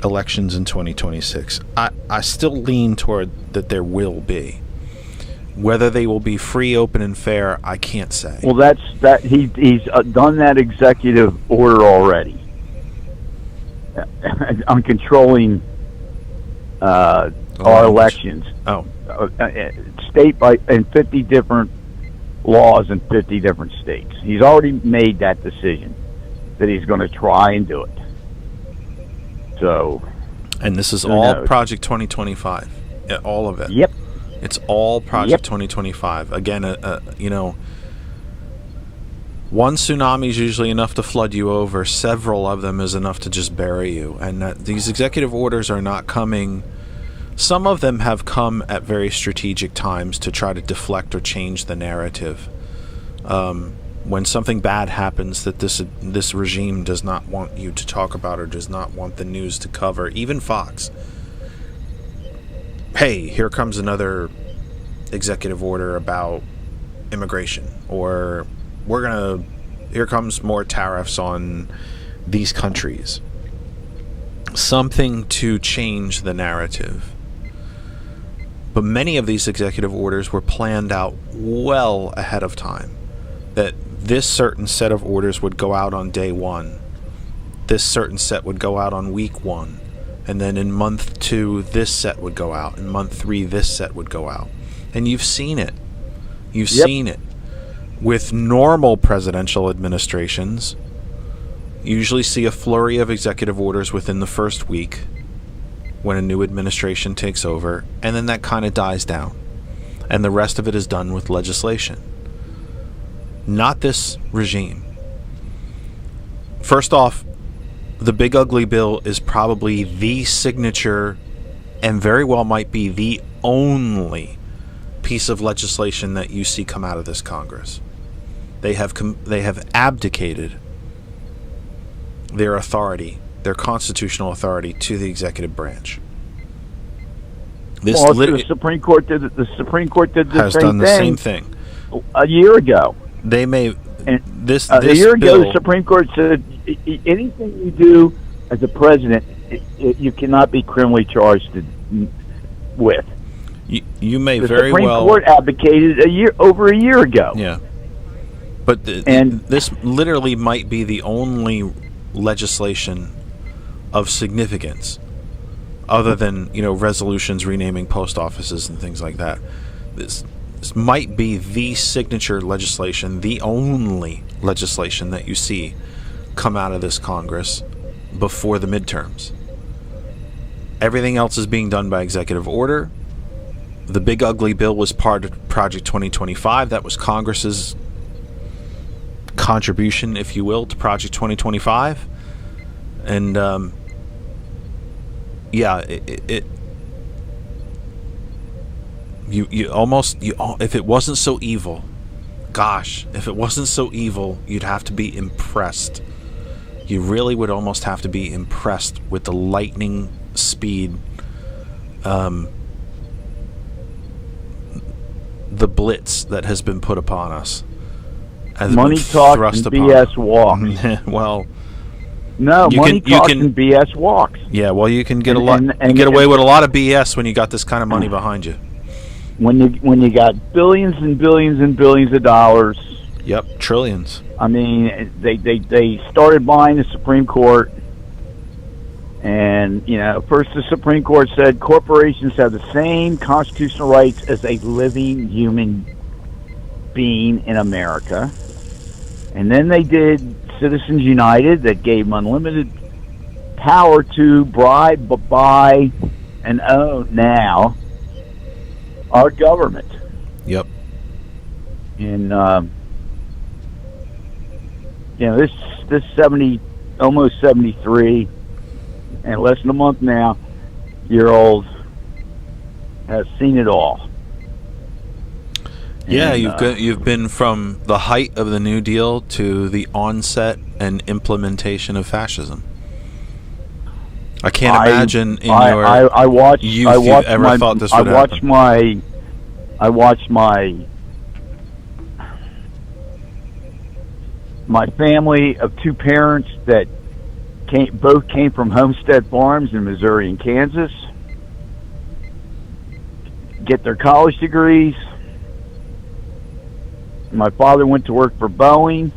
elections in 2026? I still lean toward that there will be. Whether they will be free, open, and fair, I can't say. Well, he's done that executive order already on controlling our elections. Oh, state in 50 different laws in 50 different states. He's already made that decision that he's going to try and do it. So, and this is all Project 2025, all of it. Yep, it's all Project 2025. Again, one tsunami is usually enough to flood you over. Several of them is enough to just bury you. And these executive orders are not coming. Some of them have come at very strategic times to try to deflect or change the narrative. When something bad happens that this regime does not want you to talk about or does not want the news to cover, even Fox. Hey, here comes another executive order about immigration, or here comes more tariffs on these countries. Something to change the narrative. But many of these executive orders were planned out well ahead of time. That this certain set of orders would go out on day 1. This certain set would go out on week 1. And then in month 2, this set would go out. In month 3, this set would go out. And you've seen it. You've seen it. With normal presidential administrations, you usually see a flurry of executive orders within the first week when a new administration takes over, and then that kind of dies down. And the rest of it is done with legislation. Not this regime. First off, the Big Ugly Bill is probably the signature, and very well might be the only piece of legislation that you see come out of this Congress. They have abdicated their authority, their constitutional authority, to the executive branch. This Well, the Supreme Court did the Supreme Court did the has same done the thing same thing. a year ago. They may And this a this year ago, bill. the Supreme Court said anything you do as a president, you cannot be criminally charged with. You may The very Supreme well. Court advocated over a year ago. Yeah, but this literally might be the only legislation of significance, other than resolutions renaming post offices and things like that. This might be the signature legislation, the only legislation that you see come out of this Congress before the midterms. Everything else is being done by executive order. The big ugly bill was part of Project 2025. That was Congress's contribution, if you will, to Project 2025. And if it wasn't so evil, if it wasn't so evil, you'd have to be impressed. You really would almost have to be impressed with the lightning speed, the blitz that has been put upon us. Money talks and BS walks. Well, no, money talks and BS walks. Yeah, well, you can get get away with a lot of BS when you got this kind of money behind you. When you got billions and billions and billions of dollars. Yep, trillions. I mean, they started buying the Supreme Court, and first the Supreme Court said corporations have the same constitutional rights as a living human being in America, and then they did Citizens United that gave them unlimited power to bribe, buy, and own now our government. Yep. And this 70, almost 73, and less than a month now, year old has seen it all. Yeah, And, you've been from the height of the New Deal to the onset and implementation of fascism. I can't imagine in your youth you've ever thought this would happen. I watched my family of two parents that both came from homestead farms in Missouri and Kansas get their college degrees. My father went to work for Boeing.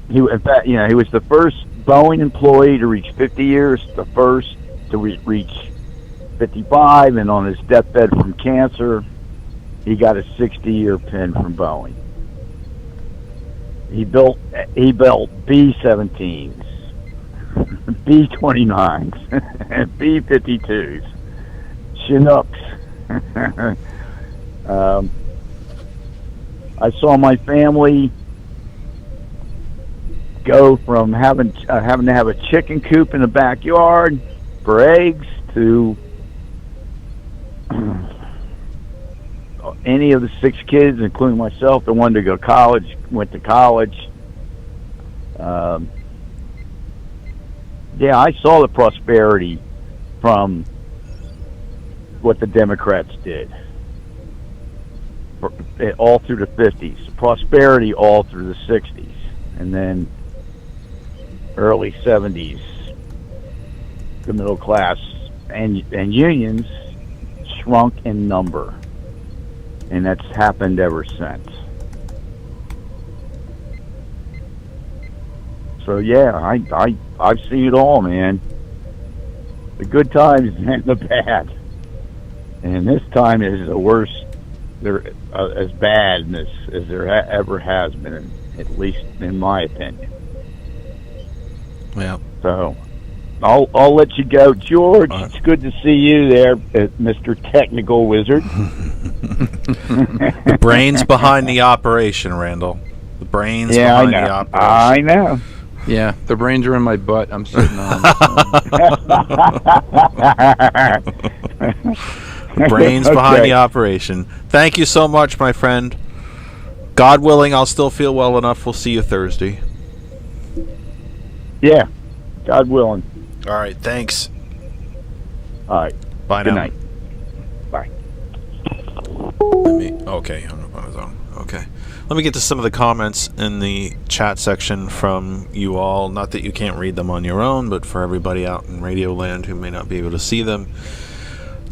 In fact, he was the first Boeing employee to reach 50 years, the first to reach 55, and on his deathbed from cancer, he got a 60-year pin from Boeing. He built B-17s, B-29s, and B-52s, Chinooks. I saw my family go from having to have a chicken coop in the backyard for eggs to any of the 6 kids, including myself, that wanted to go to college, went to college. I saw the prosperity from what the Democrats did all through the 50s, prosperity all through the 60s, and then early 70s, the middle class and unions shrunk in number, and that's happened ever since. So I've seen it all, man. The good times and the bad, and this time is the worst. They're as bad as there ever has been, at least in my opinion. Yeah. So I'll let you go, George. It's good to see you there, Mr. Technical Wizard. The brains behind the operation, Randall. The brains behind the operation. I know. Yeah, the brains are in my butt. I'm sitting on. Brains behind the operation. Thank you so much, my friend. God willing, I'll still feel well enough. We'll see you Thursday. Yeah, God willing. All right, thanks. All right. Bye Good now. night. Bye. Okay, hung up on his own. Okay. Let me get to some of the comments in the chat section from you all. Not that you can't read them on your own, but for everybody out in Radio Land who may not be able to see them.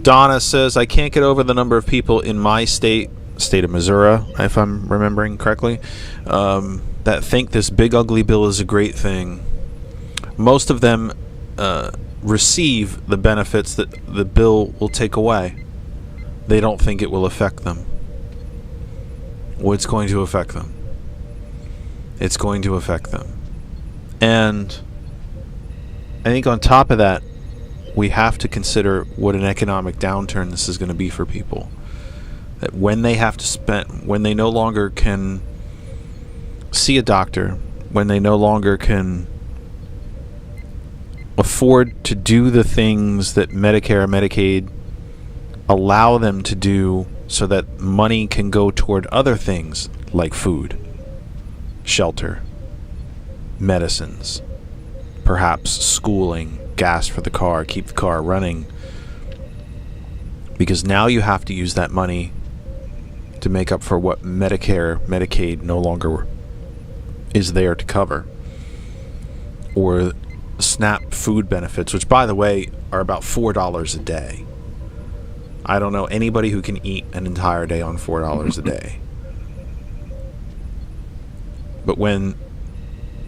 Donna says, I can't get over the number of people in my state of Missouri, if I'm remembering correctly, that think this big ugly bill is a great thing. Most of them receive the benefits that the bill will take away. They don't think it will affect them. Well, it's going to affect them. It's going to affect them. And I think on top of that, we have to consider what an economic downturn this is going to be for people. That when they have to spend, when they no longer can see a doctor, when they no longer can afford to do the things that Medicare and Medicaid allow them to do so that money can go toward other things like food, shelter, medicines, perhaps schooling, gas for the car, keep the car running. Because now you have to use that money to make up for what Medicare, Medicaid no longer is there to cover. Or SNAP food benefits, which by the way are about $4 a day. I don't know anybody who can eat an entire day on $4 a day. But when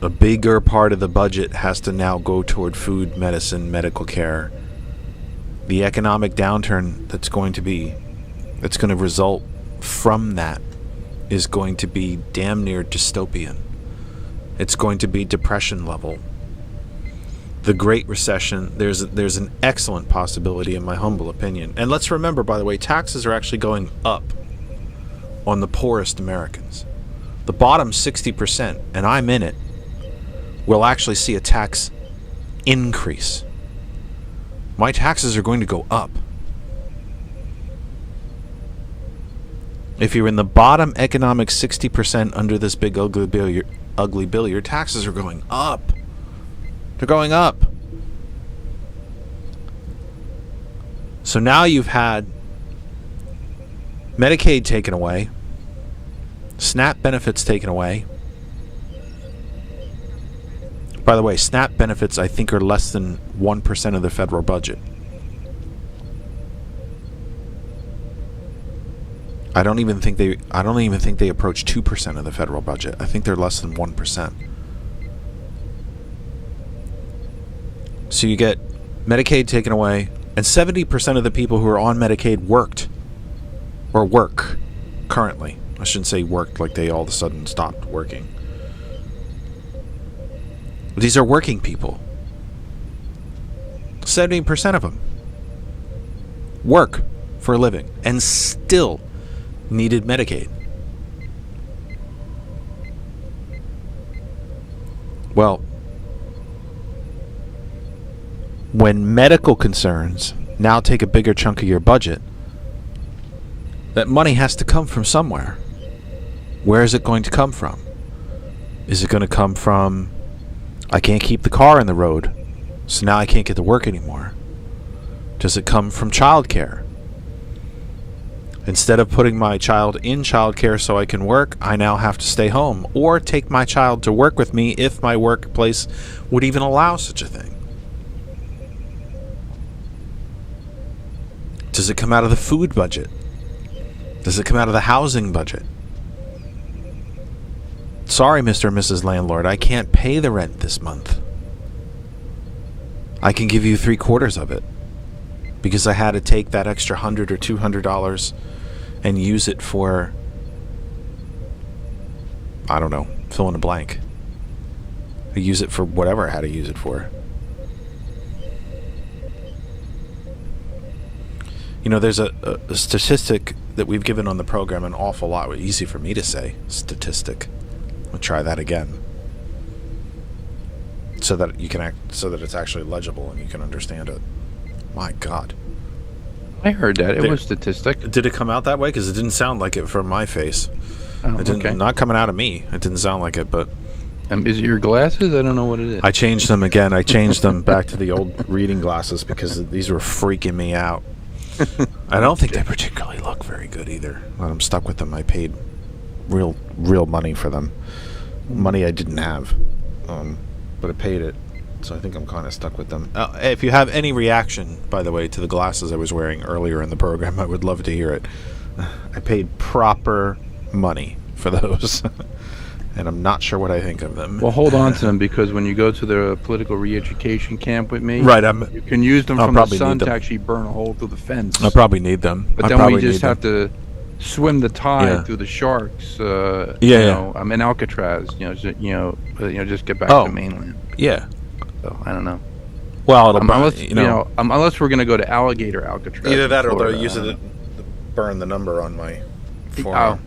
a bigger part of the budget has to now go toward food, medicine, medical care, the economic downturn that's going to result from that is going to be damn near dystopian. It's going to be depression level. The Great Recession, there's an excellent possibility in my humble opinion. And let's remember, by the way, taxes are actually going up on the poorest Americans. The bottom 60%, and I'm in it, will actually see a tax increase. My taxes are going to go up. If you're in the bottom economic 60% under this big ugly bill, your taxes are going up. They're going up. So now you've had Medicaid taken away, SNAP benefits taken away. By the way, SNAP benefits I think are less than 1% of the federal budget. I don't even think they approach 2% of the federal budget. I think they're less than 1%. So you get Medicaid taken away, and 70% of the people who are on Medicaid work currently. I shouldn't say worked like they all of a sudden stopped working. These are working people. 70% of them work for a living and still needed Medicaid. Well, when medical concerns now take a bigger chunk of your budget, that money has to come from somewhere. Where is it going to come from? Is it going to come from, I can't keep the car in the road, so now I can't get to work anymore? Does it come from childcare? Instead of putting my child in childcare so I can work, I now have to stay home or take my child to work with me if my workplace would even allow such a thing. Does it come out of the food budget? Does it come out of the housing budget? Sorry, Mr. and Mrs. Landlord, I can't pay the rent this month. I can give you 3/4 of it because I had to take that extra $100 or $200 and use it for, I don't know, fill in a blank. I use it for whatever I had to use it for. You know, there's a statistic that we've given on the program an awful lot. Easy for me to say, statistic. I'll try that again, so that it's actually legible and you can understand it. My God, I heard that it was statistic. Did it come out that way? Because it didn't sound like it from my face. Oh, It didn't, okay. not coming out of me. It didn't sound like it, but Is it your glasses? I don't know what it is. I changed them again. I changed them back to the old reading glasses because these were freaking me out. I don't think they particularly look very good either. When I'm stuck with them, I paid real money for them. Money I didn't have, but I paid it. So I think I'm kind of stuck with them. If you have any reaction, by the way, to the glasses I was wearing earlier in the program, I would love to hear it. I paid proper money for those, and I'm not sure what I think of them. Well, hold on to them, because when you go to the political re-education camp with me, Right, you can use them I'll from the probably sun need them. to actually burn a hole through the fence. I probably need them. But then we just have to swim the tide through the sharks. I'm in Alcatraz. Just get back to mainland. Yeah. So I don't know. Well, Unless we're gonna go to alligator Alcatraz. either that or Florida, they'll use it to burn the number on my Oh, forearm.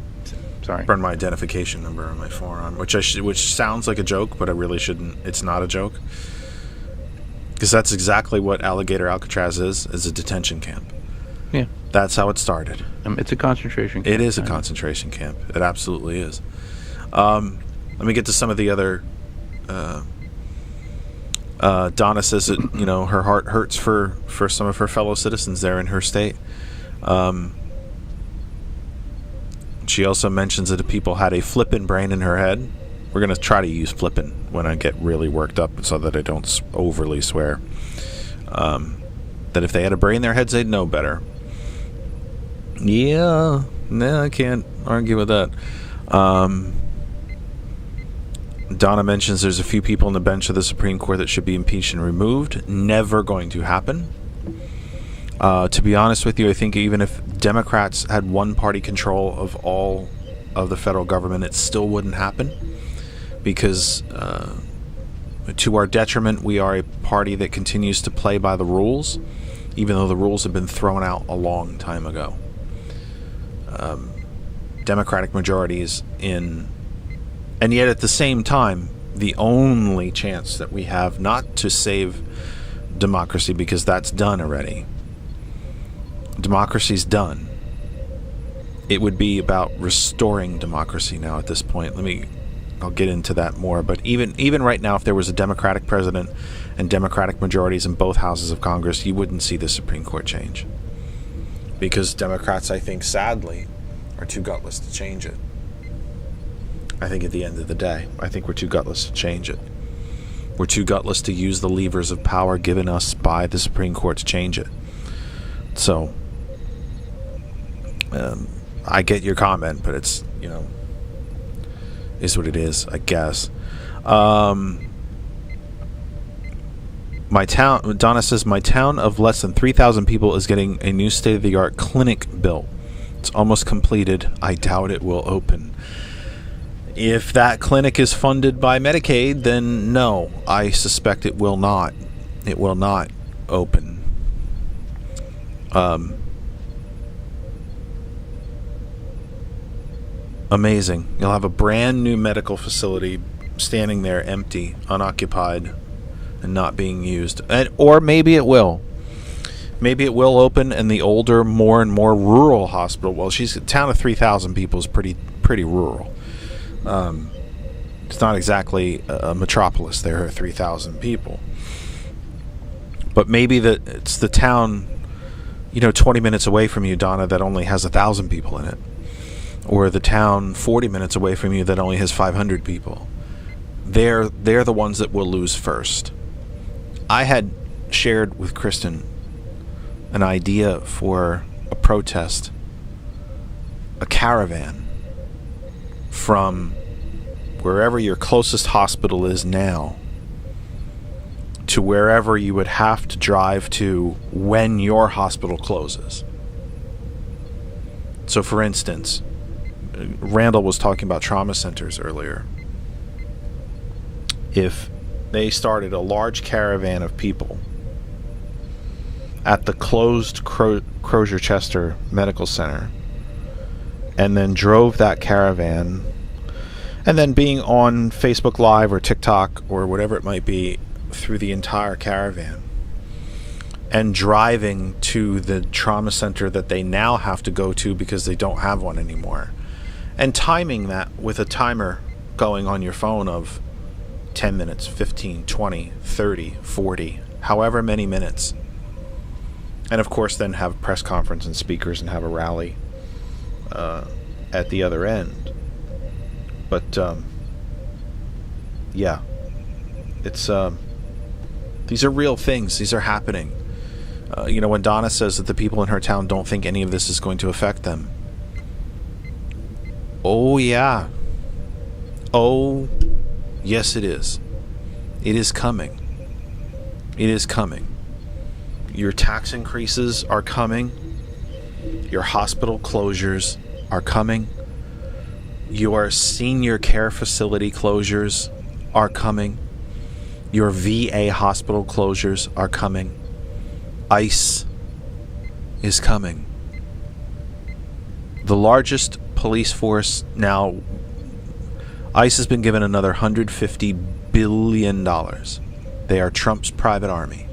sorry. Burn my identification number on my forearm, which sounds like a joke, but I really shouldn't. It's not a joke, because that's exactly what alligator Alcatraz is a detention camp. Yeah. That's how it started. It's a concentration camp. It is a concentration camp. It absolutely is. Let me get to some of the other. Donna says that her heart hurts for some of her fellow citizens there in her state. She also mentions that if people had a flippin' brain in her head, we're going to try to use flippin' when I get really worked up so that I don't overly swear. That if they had a brain in their heads, they'd know better. Yeah, I can't argue with that. Donna mentions there's a few people on the bench of the Supreme Court that should be impeached and removed. Never going to happen. To be honest with you, I think even if Democrats had one-party control of all of the federal government, it still wouldn't happen. Because to our detriment, we are a party that continues to play by the rules, even though the rules have been thrown out a long time ago. Democratic majorities in... And yet at the same time, the only chance that we have not to save democracy, because that's done already. Democracy's done. It would be about restoring democracy now at this point. I'll get into that more, but even right now, if there was a Democratic president and Democratic majorities in both houses of Congress, you wouldn't see the Supreme Court change. Because Democrats, I think, sadly, are too gutless to change it. I think at the end of the day, I think we're too gutless to change it. We're too gutless to use the levers of power given us by the Supreme Court to change it. So, I get your comment, but it's, is what it is, I guess. My town, Donna says, my town of less than 3,000 people is getting a new state-of-the-art clinic built. It's almost completed. I doubt it will open. If that clinic is funded by Medicaid, then no, I suspect it will not. It will not open. Amazing. You'll have a brand new medical facility standing there empty, unoccupied, and not being used. Or maybe it will. Maybe it will open, and the older, more and more rural hospital. Well, she's a town of 3,000 people is pretty rural. It's not exactly a metropolis. There are 3,000 people. But maybe it's the town, 20 minutes away from you, Donna, that only has 1,000 people in it. Or the town 40 minutes away from you that only has 500 people. They're the ones that will lose first. I had shared with Kristen an idea for a protest, a caravan from wherever your closest hospital is now to wherever you would have to drive to when your hospital closes. So, for instance, Randall was talking about trauma centers earlier. If they started a large caravan of people at the closed Crozier-Chester Medical Center and then drove that caravan, and then being on Facebook Live or TikTok or whatever it might be through the entire caravan, and driving to the trauma center that they now have to go to because they don't have one anymore, and timing that with a timer going on your phone of 10 minutes, 15, 20, 30, 40, however many minutes, And of course then have a press conference and speakers and have a rally at the other end. But yeah, it's these are real things. These are happening. When Donna says that the people in her town don't think any of this is going to affect them. Oh yeah. Oh yes, it is. It is coming. It is coming. Your tax increases are coming. Your hospital closures are coming. Your senior care facility closures are coming. Your VA hospital closures are coming. ICE is coming. The largest police force now, ICE has been given another $150 billion. They are Trump's private army.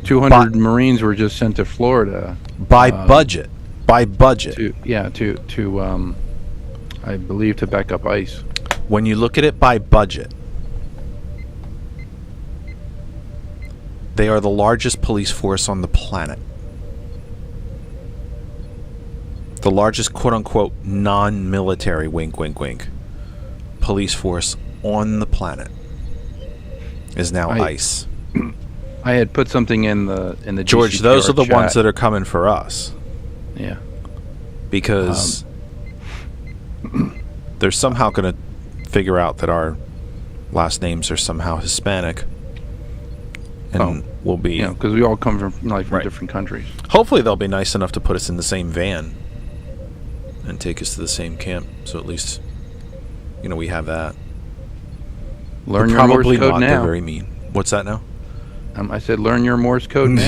200 Marines were just sent to Florida By budget. By budget. to I believe to back up ICE. When you look at it by budget, they are the largest police force on the planet. The largest quote-unquote non-military, wink, wink, wink, police force on the planet is now ICE. I had put something in the George, GCPR those are the chat. ones that are coming for us. Yeah. Because they're somehow going to figure out that our last names are somehow Hispanic. And we'll be... because we all come from Right. different countries. Hopefully they'll be nice enough to put us in the same van and take us to the same camp. So at least, we have that. Learn But your Morse probably code not. now. They're very mean. What's that now? I said learn your Morse code now.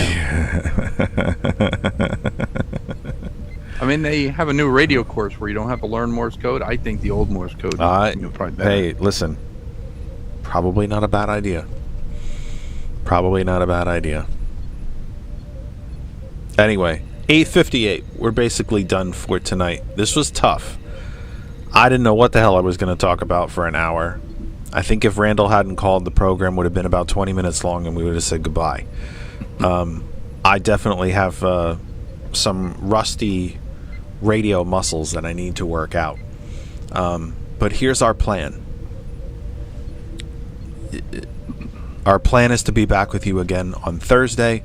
I mean, they have a new radio course where you don't have to learn Morse code. I think the old Morse code is probably better. Hey, listen. Probably not a bad idea. Probably not a bad idea. Anyway, 8:58. We're basically done for tonight. This was tough. I didn't know what the hell I was going to talk about for an hour. I think if Randall hadn't called, the program would have been about 20 minutes long and we would have said goodbye. I definitely have some rusty radio muscles that I need to work out. But here's our plan. Our plan is to be back with you again on Thursday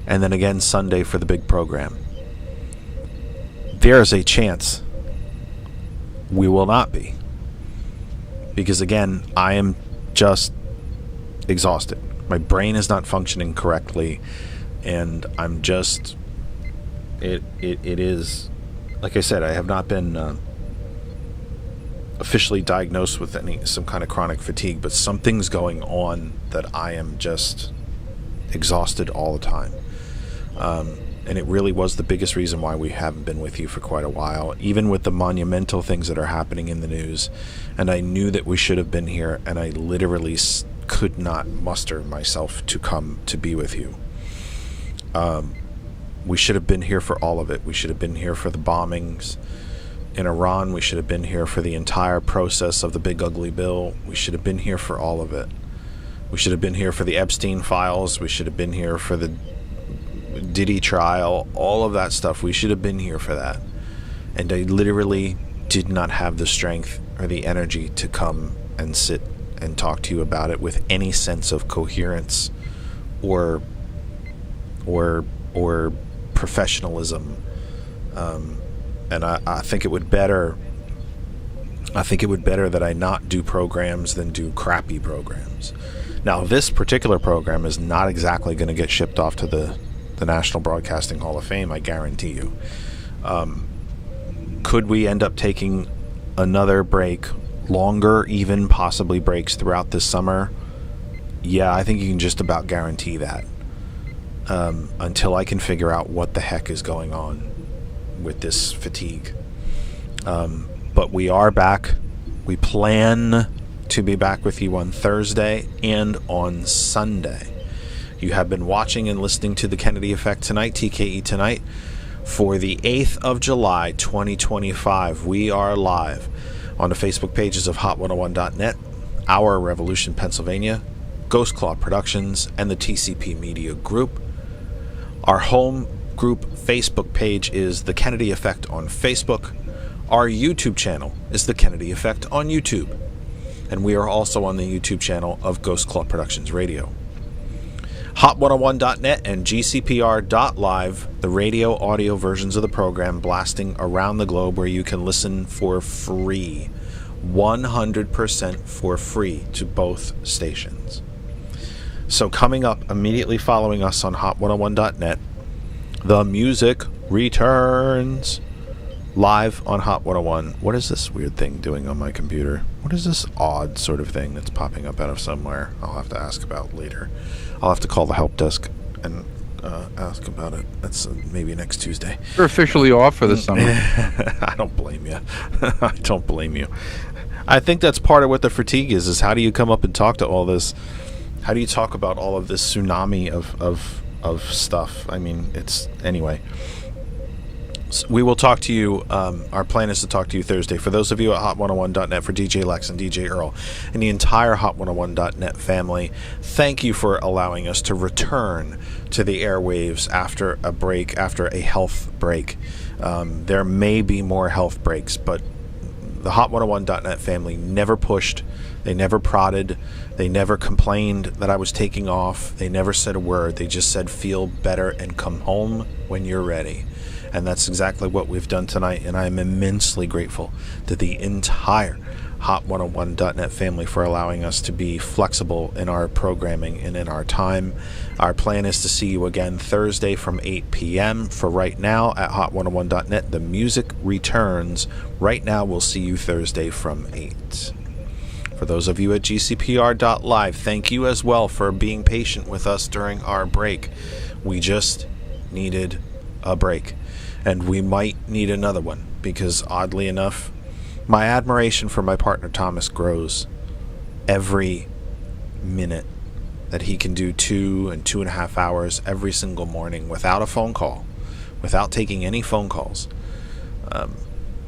and then again Sunday for the big program. There is a chance we will not be. Because again, I am just exhausted. My brain is not functioning correctly, and I'm just... It is... Like I said, I have not been officially diagnosed with some kind of chronic fatigue, but something's going on that I am just exhausted all the time. And it really was the biggest reason why we haven't been with you for quite a while, even with the monumental things that are happening in the news. And I knew that we should have been here, and I literally could not muster myself to come to be with you. We should have been here for all of it. We should have been here for the bombings in Iran. We should have been here for the entire process of the Big Ugly Bill. We should have been here for all of it. We should have been here for the Epstein files. We should have been here for the Diddy trial, all of that stuff. We should have been here for that. And I literally did not have the strength or the energy to come and sit and talk to you about it with any sense of coherence or professionalism. And I think it would better that I not do programs than do crappy programs. Now, this particular program is not exactly going to get shipped off to the National Broadcasting Hall of Fame, I guarantee you. Could we end up taking another break, longer even, possibly breaks throughout this summer? Yeah, I think you can just about guarantee that. Until I can figure out what the heck is going on with this fatigue. But we are back. We plan to be back with you on Thursday and on Sunday. You have been watching and listening to The Kennedy Effect Tonight, TKE Tonight, for the 8th of July, 2025. We are live on the Facebook pages of Hot101.net, Our Revolution, Pennsylvania, Ghost Claw Productions, and the TCP Media Group. Our home group Facebook page is The Kennedy Effect on Facebook. Our YouTube channel is The Kennedy Effect on YouTube. And we are also on the YouTube channel of Ghost Claw Productions Radio. Hot101.net and GCPR.live, the radio audio versions of the program blasting around the globe where you can listen for free. 100% for free to both stations. So coming up immediately following us on Hot101.net, the music returns live on Hot 101. What is this weird thing doing on my computer? What is this odd sort of thing that's popping up out of somewhere? I'll have to ask about later. I'll have to call the help desk and ask about it. That's maybe next Tuesday. You're officially off for the summer. I don't blame you. I don't blame you. I think that's part of what the fatigue is how do you come up and talk to all this? How do you talk about all of this tsunami of stuff? I mean, it's... Anyway. So we will talk to you. Our plan is to talk to you Thursday. For those of you at Hot101.net, for DJ Lex and DJ Earl, and the entire Hot101.net family, thank you for allowing us to return to the airwaves after a break, after a health break. There may be more health breaks, but the Hot101.net family never pushed. They never prodded. They never complained that I was taking off. They never said a word. They just said, feel better and come home when you're ready. And that's exactly what we've done tonight, and I am immensely grateful to the entire Hot101.net family for allowing us to be flexible in our programming and in our time. Our plan is to see you again Thursday from 8 p.m. For right now at Hot101.net, the music returns. Right now, we'll see you Thursday from 8. For those of you at GCPR.live, thank you as well for being patient with us during our break. We just needed a break. And we might need another one, because oddly enough, my admiration for my partner Thomas grows every minute that he can do 2 and 2.5 hours every single morning without a phone call, without taking any phone calls.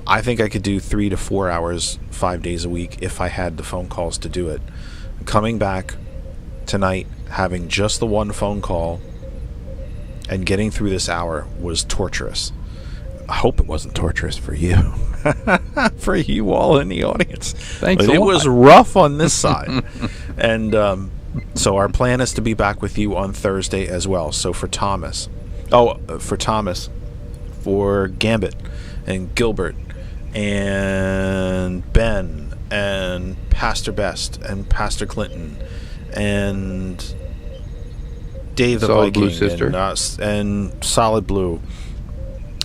I think I could do 3 to 4 hours 5 days a week if I had the phone calls to do it. Coming back tonight, having just the one phone call and getting through this hour was torturous. I hope it wasn't torturous for you. For you all in the audience. Thanks a It lot. was rough on this side. And so our plan is to be back with you on Thursday as well. So for Thomas, for Gambit and Gilbert and Ben and Pastor Best and Pastor Clinton and Dave the Solid Blue Viking Sister. and us and Solid Blue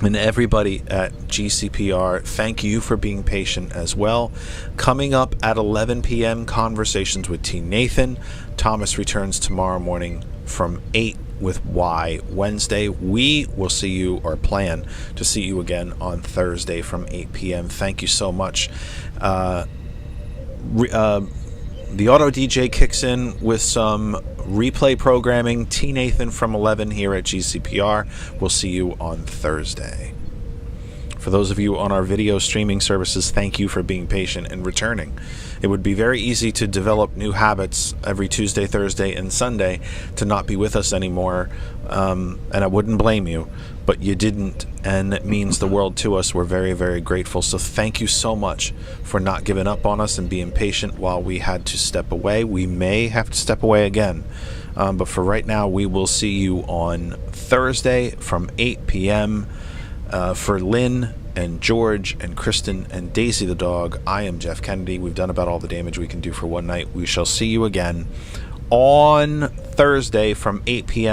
and everybody at GCPR, thank you for being patient as well. Coming up at 11 p.m., Conversations with T. Nathan. Thomas returns tomorrow morning from 8 with Y Wednesday. We will see you, or plan to see you again on Thursday from 8 p.m. Thank you so much. The Auto DJ kicks in with some replay programming. T. Nathan from 11 here at GCPR. We'll see you on Thursday. For those of you on our video streaming services, thank you for being patient and returning. It would be very easy to develop new habits every Tuesday, Thursday, and Sunday to not be with us anymore, and I wouldn't blame you, but you didn't, and it means the world to us. We're very, very grateful. So thank you so much for not giving up on us and being patient while we had to step away. We may have to step away again, but for right now, we will see you on Thursday from 8 p.m. For Lynn and George and Kristen and Daisy the dog, I am Jeff Kennedy. We've done about all the damage we can do for one night. We shall see you again on Thursday from 8 p.m.